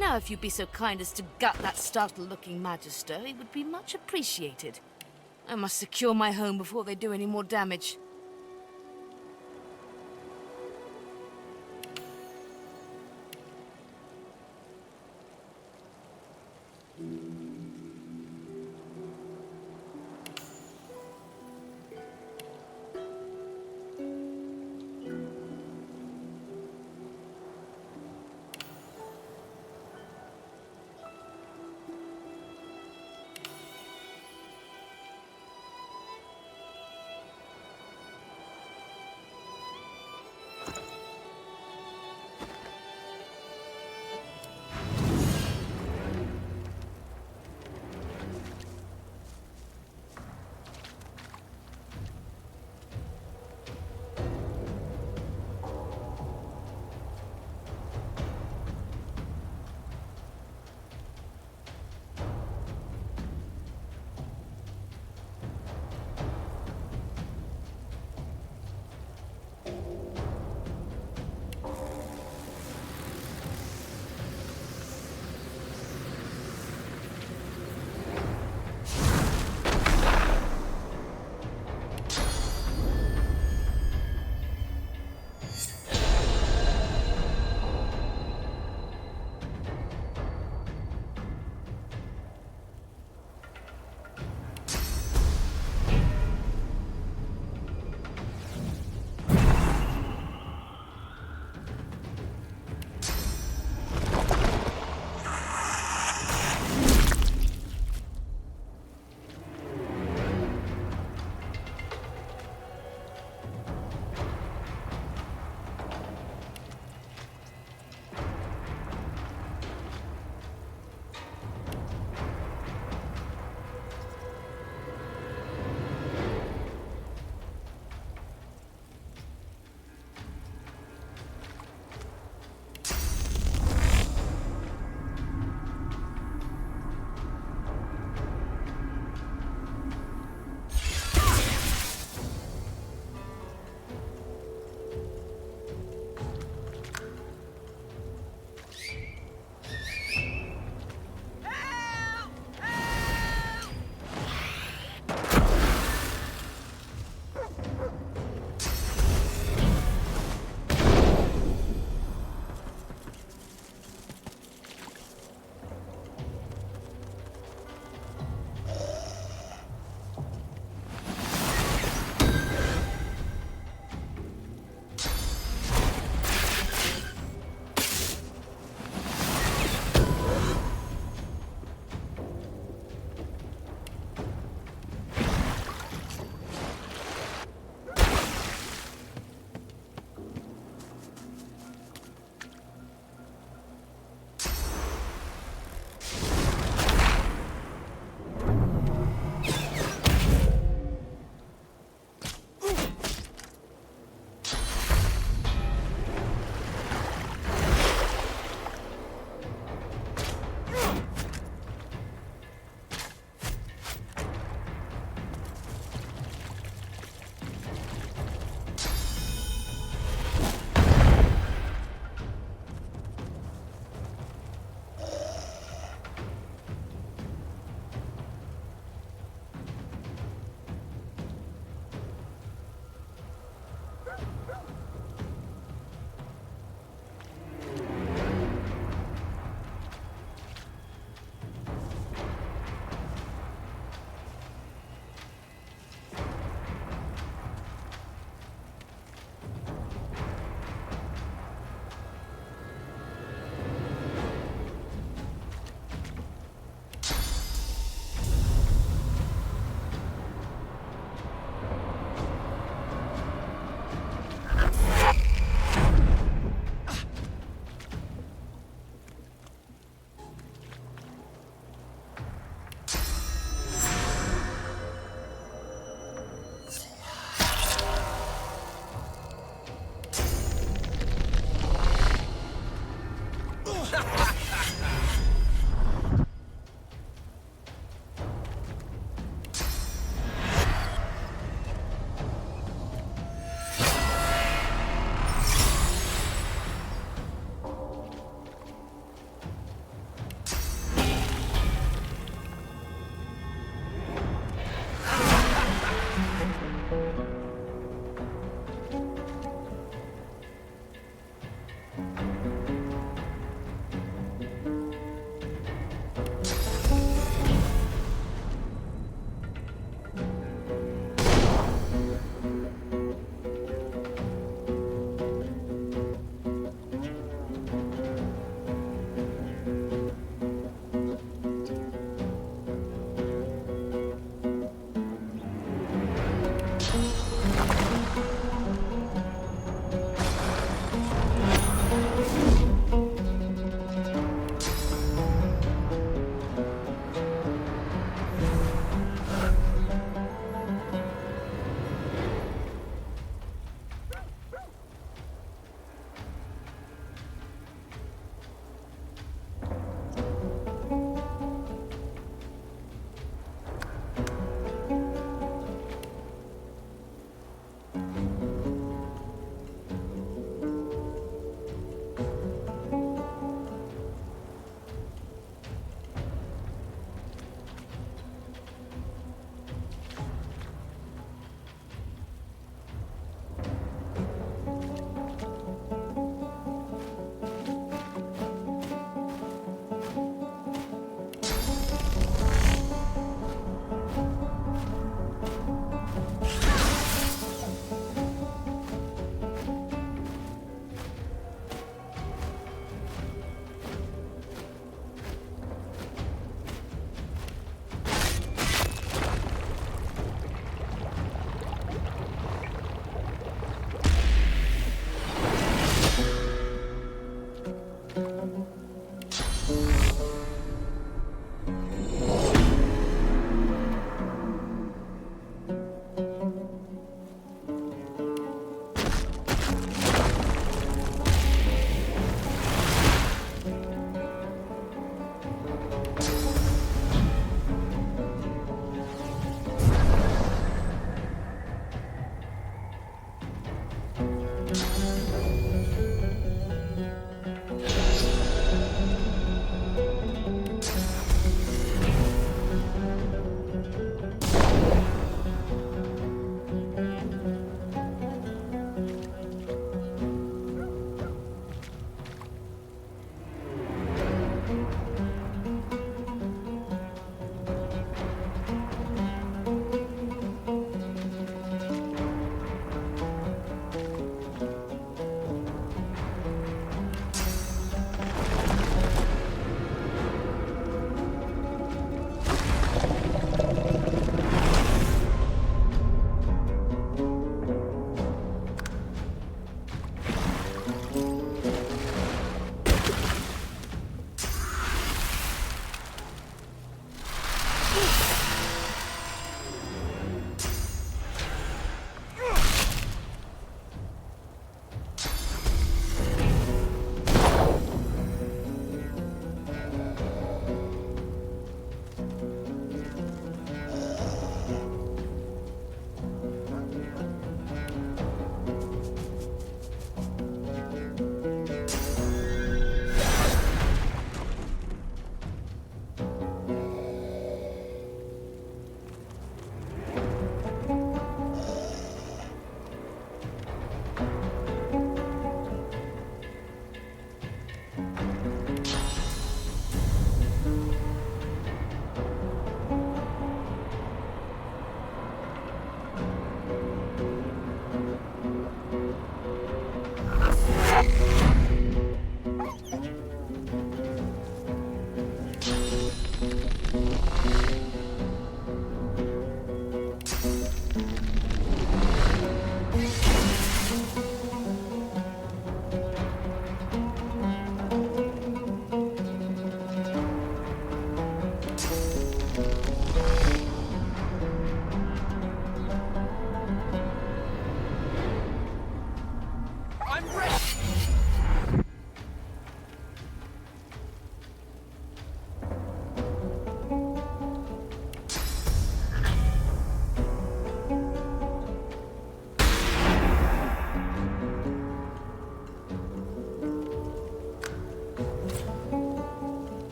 Now, if you'd be so kind as to gut that startled-looking Magister, it would be much appreciated. I must secure my home before they do any more damage.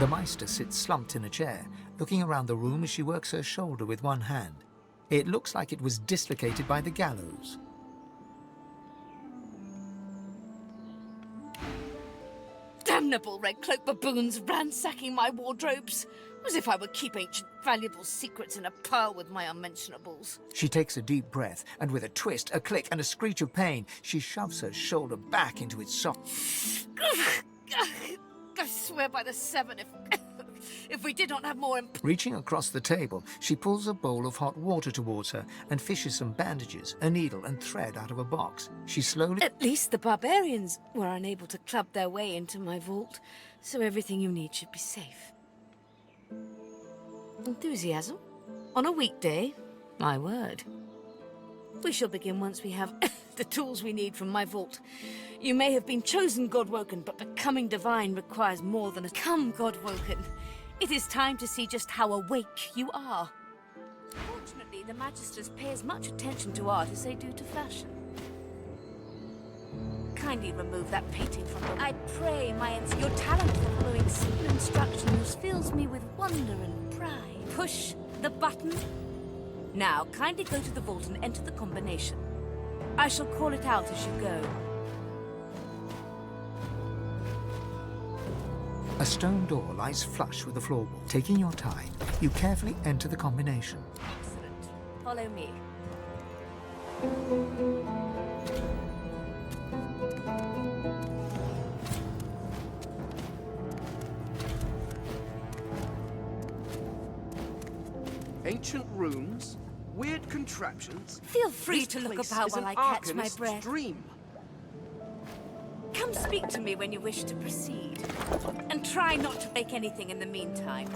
The Meister sits slumped in a chair, looking around the room as she works her shoulder with one hand. It looks like it was dislocated by the gallows. Damnable red cloak baboons ransacking my wardrobes, as if I would keep ancient valuable secrets in a pile with my unmentionables. She takes a deep breath, and with a twist, a click, and a screech of pain, she shoves her shoulder back into its socket. I swear by the seven, if we did not have more Reaching across the table, she pulls a bowl of hot water towards her and fishes some bandages, a needle, and thread out of a box. She slowly... At least the barbarians were unable to club their way into my vault, so everything you need should be safe. Enthusiasm? On a weekday? My word. We shall begin once we have the tools we need from my vault. You may have been chosen Godwoken, but becoming divine requires more than a... Come, Godwoken. It is time to see just how awake you are. Fortunately, the Magisters pay as much attention to art as they do to fashion. Kindly remove that painting from the... I pray, your talent for following simple instructions fills me with wonder and pride. Push the button. Now, kindly go to the vault and enter the combination. I shall call it out as you go. A stone door lies flush with the floorboard. Taking your time, you carefully enter the combination. Excellent. Follow me. Ancient rooms, weird contraptions. Feel free This to look place about is while an I catch my arcanist's breath. dream. Come speak to me when you wish to proceed. And try not to break anything in the meantime.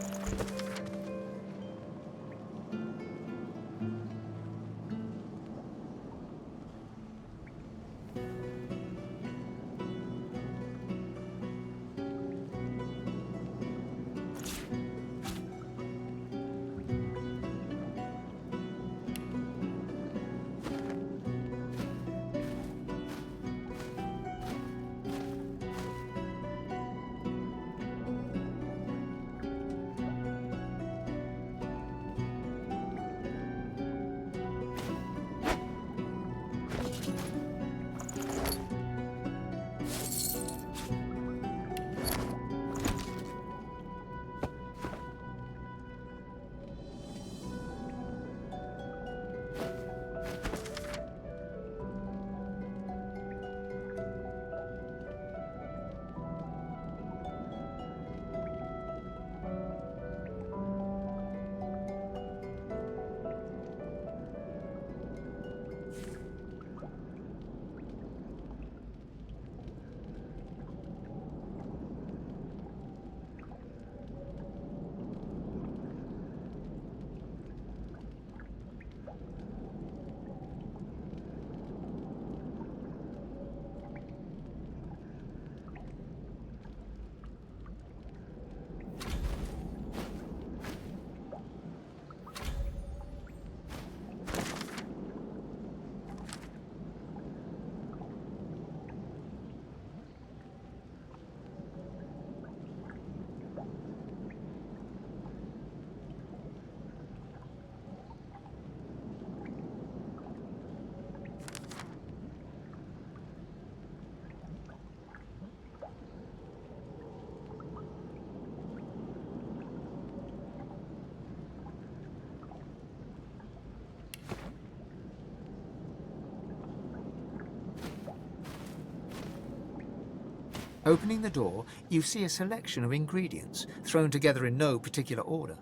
Opening the door, you see a selection of ingredients, thrown together in no particular order.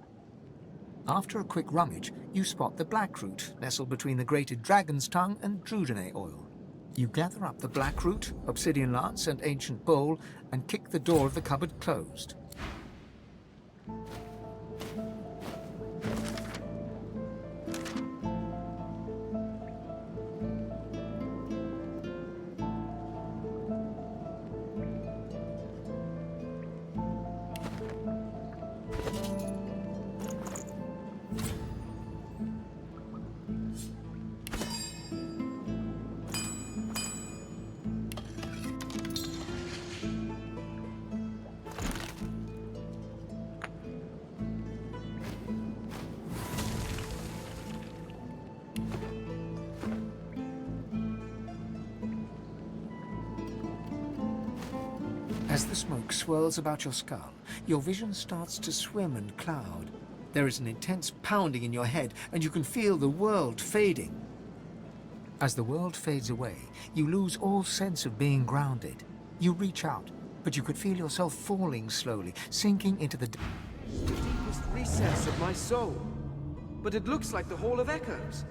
After a quick rummage, you spot the blackroot nestled between the grated dragon's tongue and drudene oil. You gather up the blackroot, obsidian lance, and ancient bowl, and kick the door of the cupboard closed. As the smoke swirls about your skull, your vision starts to swim and cloud. There is an intense pounding in your head, and you can feel the world fading. As the world fades away, you lose all sense of being grounded. You reach out, but you could feel yourself falling slowly, sinking into the deepest recess of my soul. But it looks like the Hall of Echoes.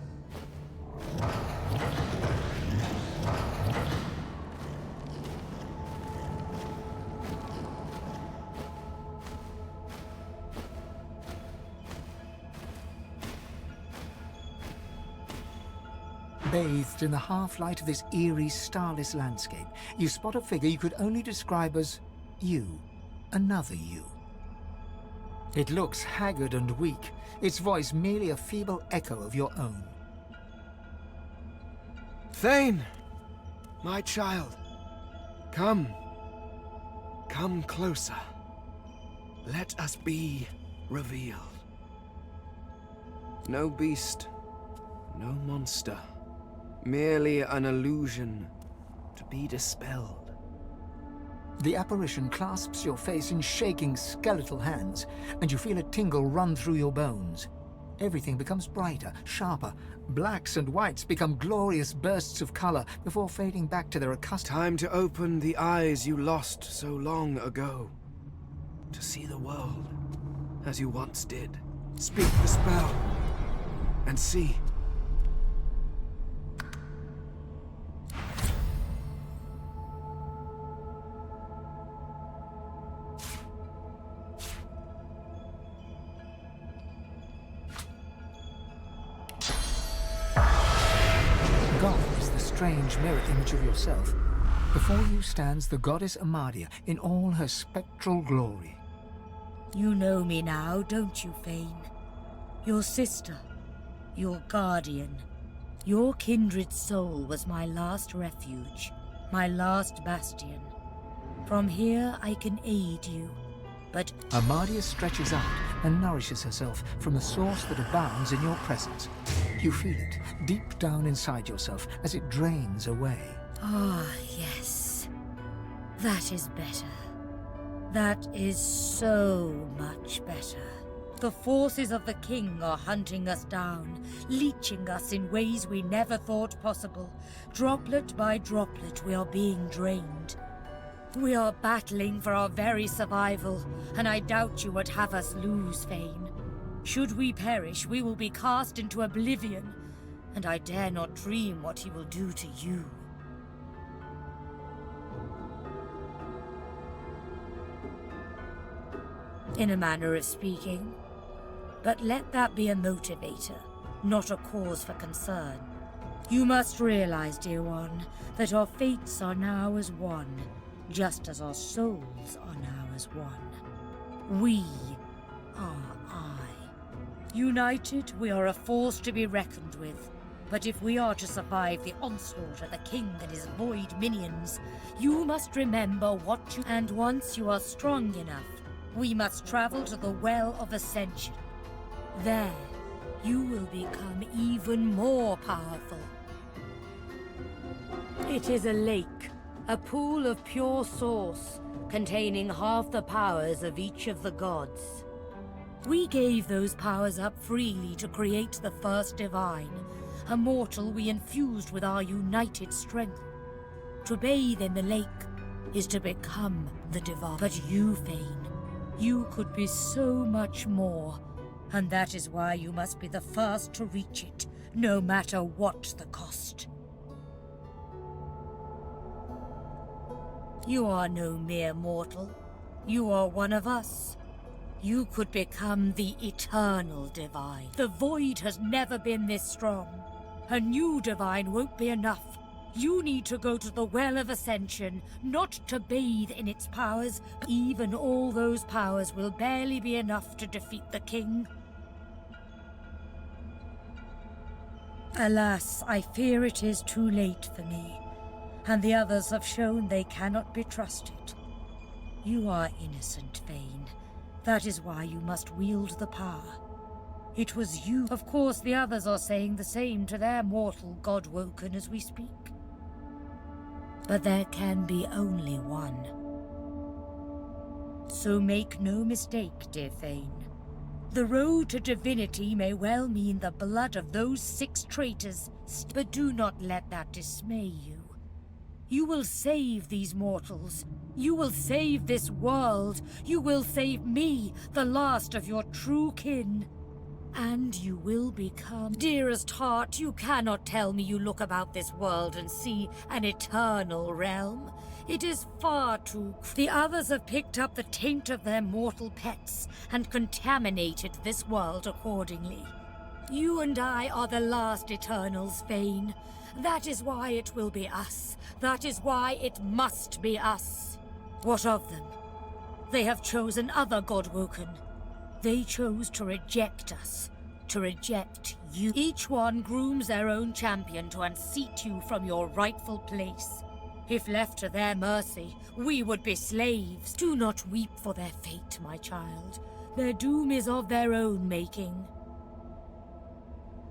Bathed in the half-light of this eerie, starless landscape, you spot a figure you could only describe as you. Another you. It looks haggard and weak, its voice merely a feeble echo of your own. Fane! My child. Come. Come closer. Let us be revealed. No beast. No monster. Merely an illusion to be dispelled. The apparition clasps your face in shaking skeletal hands, and you feel a tingle run through your bones. Everything becomes brighter, sharper. Blacks and whites become glorious bursts of color before fading back to their accustomed... Time to open the eyes you lost so long ago. To see the world as you once did. Speak the spell, and see. Strange mirror image of yourself. Before you stands the goddess Amadia in all her spectral glory. You know me now, don't you, Fane? Your sister, your guardian, your kindred soul was my last refuge, my last bastion. From here I can aid you, but... Amadia stretches out and nourishes herself from the source that abounds in your presence. You feel it deep down inside yourself as it drains away. Ah, yes. That is better. That is so much better. The forces of the king are hunting us down, leeching us in ways we never thought possible. Droplet by droplet, we are being drained. We are battling for our very survival, and I doubt you would have us lose, Fane. Should we perish, we will be cast into oblivion, and I dare not dream what he will do to you. In a manner of speaking. But let that be a motivator, not a cause for concern. You must realize, dear one, that our fates are now as one, just as our souls are now as one. We are I. United, we are a force to be reckoned with. But if we are to survive the onslaught of the king and his void minions, you must remember what you... And once you are strong enough, we must travel to the Well of Ascension. There, you will become even more powerful. It is a lake, a pool of pure source, containing half the powers of each of the gods. We gave those powers up freely to create the first divine, a mortal we infused with our united strength. To bathe in the lake is to become the divine. But you, Fane, you could be so much more, and that is why you must be the first to reach it, no matter what the cost. You are no mere mortal. You are one of us. You could become the eternal divine. The void has never been this strong. A new divine won't be enough. You need to go to the Well of Ascension, not to bathe in its powers. Even all those powers will barely be enough to defeat the king. Alas, I fear it is too late for me, and the others have shown they cannot be trusted. You are innocent, Fane. That is why you must wield the power. It was you. Of course, the others are saying the same to their mortal god-woken as we speak. But there can be only one. So make no mistake, dear Fane. The road to divinity may well mean the blood of those 6 traitors, but do not let that dismay you. You will save these mortals. You will save this world. You will save me, the last of your true kin. And you will become... Dearest heart, you cannot tell me you look about this world and see an eternal realm. It is far too... The others have picked up the taint of their mortal pets and contaminated this world accordingly. You and I are the last Eternals, Fane. That is why it will be us. That is why it must be us. What of them? They have chosen other Godwoken. They chose to reject us, to reject you. Each one grooms their own champion to unseat you from your rightful place. If left to their mercy, we would be slaves. Do not weep for their fate, my child. Their doom is of their own making.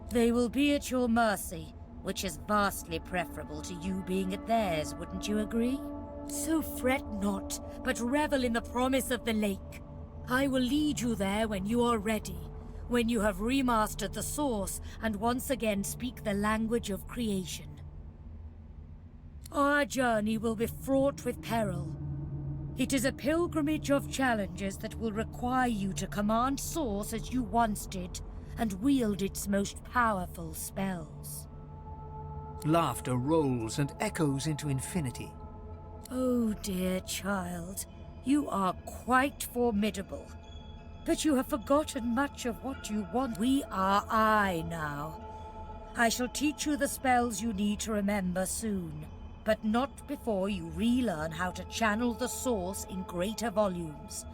They will be at your mercy, which is vastly preferable to you being at theirs, wouldn't you agree? So fret not, but revel in the promise of the lake. I will lead you there when you are ready, when you have remastered the source and once again speak the language of creation. Our journey will be fraught with peril. It is a pilgrimage of challenges that will require you to command Source as you once did, and wield its most powerful spells. Laughter rolls and echoes into infinity. Oh, dear child, you are quite formidable. But you have forgotten much of what you want. We are I now. I shall teach you the spells you need to remember soon, but not before you relearn how to channel the source in greater volumes.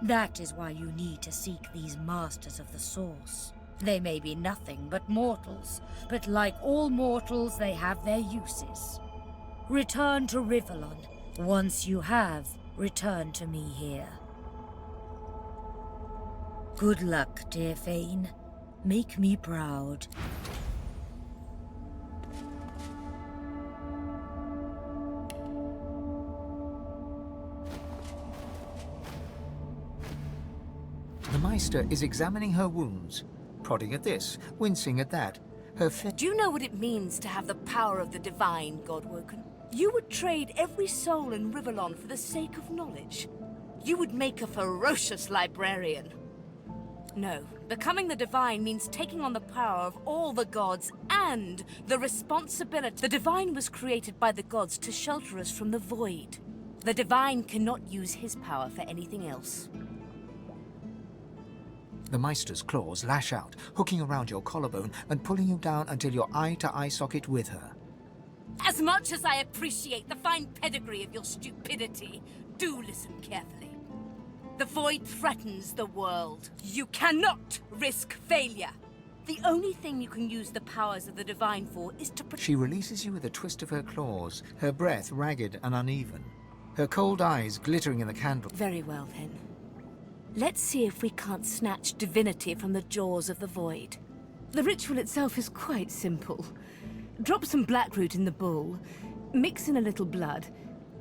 That is why you need to seek these masters of the source. They may be nothing but mortals, but like all mortals, they have their uses. Return to Rivellon. Once you have, return to me here. Good luck, dear Fane. Make me proud. The Meister is examining her wounds, prodding at this, wincing at that. Do you know what it means to have the power of the divine, Godwoken? You would trade every soul in Rivellon for the sake of knowledge. You would make a ferocious librarian. No, becoming the divine means taking on the power of all the gods and the responsibility. The divine was created by the gods to shelter us from the void. The divine cannot use his power for anything else. The Meister's claws lash out, hooking around your collarbone and pulling you down until you're eye-to-eye socket with her. As much as I appreciate the fine pedigree of your stupidity, do listen carefully. The void threatens the world. You cannot risk failure. The only thing you can use the powers of the divine for is to She releases you with a twist of her claws, her breath ragged and uneven, her cold eyes glittering in the candle. Very well, then. Let's see if we can't snatch divinity from the jaws of the void. The ritual itself is quite simple. Drop some blackroot in the bowl, mix in a little blood,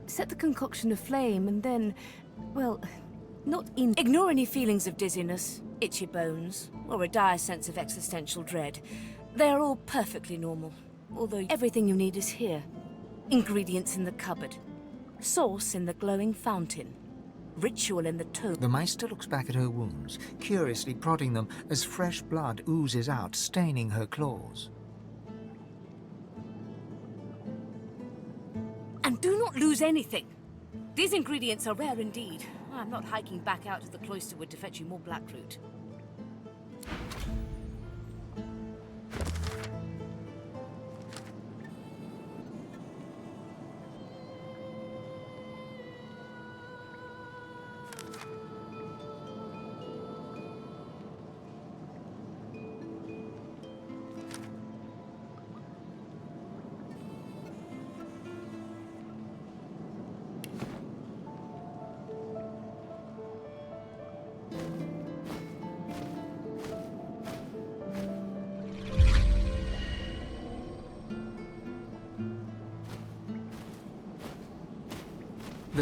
set the concoction aflame, and then, well, ignore any feelings of dizziness, itchy bones, or a dire sense of existential dread. They are all perfectly normal, although everything you need is here. Ingredients in the cupboard, source in the glowing fountain, ritual in the tomb. The Meister looks back at her wounds, curiously prodding them as fresh blood oozes out, staining her claws. And do not lose anything. These ingredients are rare indeed. I'm not hiking back out to the Cloisterwood to fetch you more blackroot.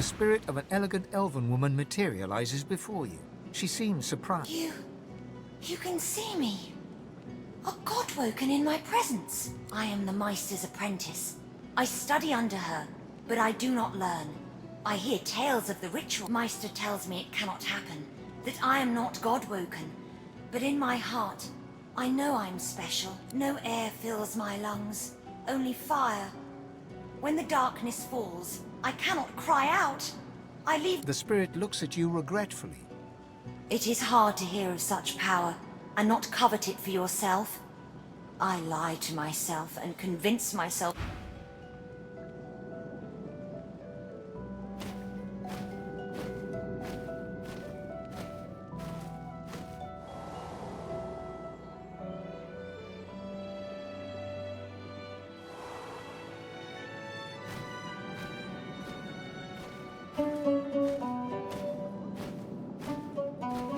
The spirit of an elegant elven woman materializes before you. She seems surprised. You can see me. A god woken in my presence. I am the Meister's apprentice. I study under her, but I do not learn. I hear tales of the ritual. Meister tells me it cannot happen, that I am not god woken. But in my heart, I know I'm special. No air fills my lungs, only fire. When the darkness falls, I cannot cry out. I leave. The spirit looks at you regretfully. It is hard to hear of such power and not covet it for yourself. I lie to myself and convince myself.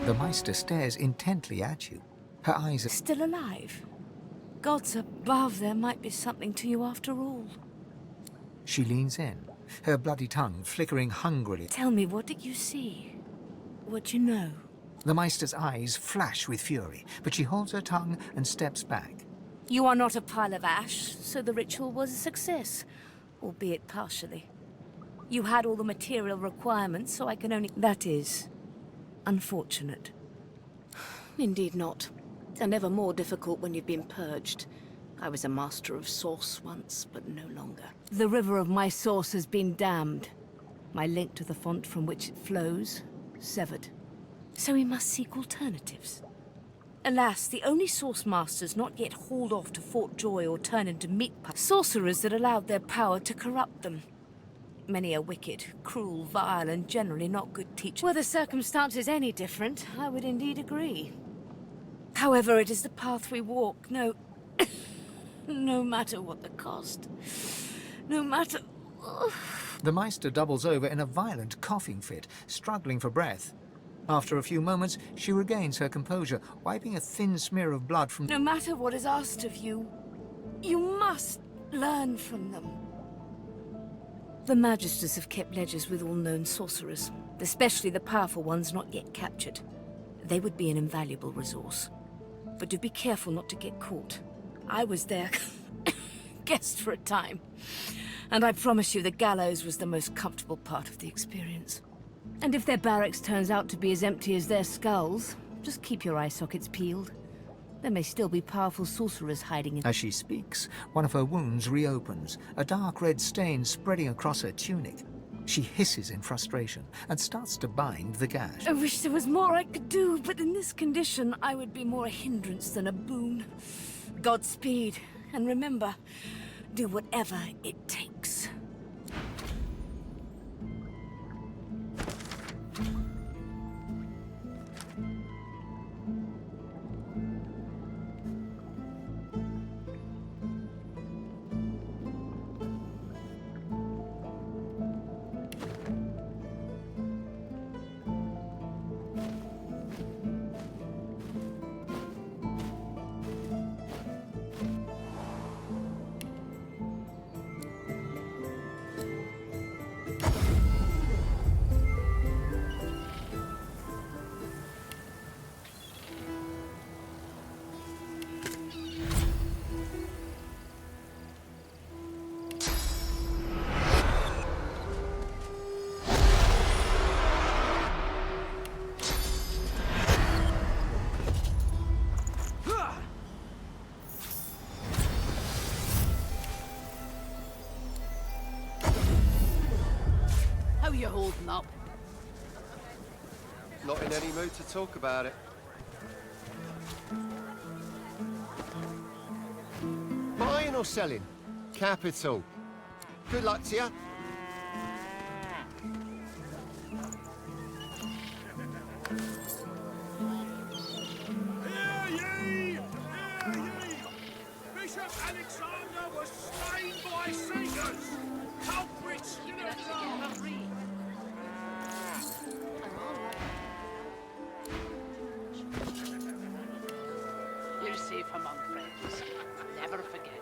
The Meister stares intently at you. Her eyes are still alive. Gods above, there might be something to you after all. She leans in, her bloody tongue flickering hungrily. Tell me, what did you see? What you know? The Meister's eyes flash with fury, but she holds her tongue and steps back. You are not a pile of ash, so the ritual was a success, albeit partially. You had all the material requirements, so I can only... That is... unfortunate. Indeed not. And ever more difficult when you've been purged. I was a master of source once, but no longer. The river of my source has been dammed. My link to the font from which it flows, severed. So we must seek alternatives. Alas, the only source masters not yet hauled off to Fort Joy or turn into meat pies. Sorcerers that allowed their power to corrupt them. Many are wicked, cruel, vile, and generally not good teachers. Were the circumstances any different, I would indeed agree. However, it is the path we walk, no matter what the cost. No matter... The Meister doubles over in a violent coughing fit, struggling for breath. After a few moments, she regains her composure, wiping a thin smear of blood from... No matter what is asked of you, you must learn from them. The Magisters have kept ledgers with all known sorcerers, especially the powerful ones not yet captured. They would be an invaluable resource. But do be careful not to get caught. I was their guest for a time, and I promise you the gallows was the most comfortable part of the experience. And if their barracks turns out to be as empty as their skulls, just keep your eye sockets peeled. There may still be powerful sorcerers hiding in... As she speaks, one of her wounds reopens, a dark red stain spreading across her tunic. She hisses in frustration and starts to bind the gash. I wish there was more I could do, but in this condition, I would be more a hindrance than a boon. Godspeed, and remember, do whatever it takes. How you holding up? Not in any mood to talk about it. Buying or selling? Capital. Good luck to you. Bishop Alexander was slain by Seekers. Culprits in the You're safe among friends. Never forget.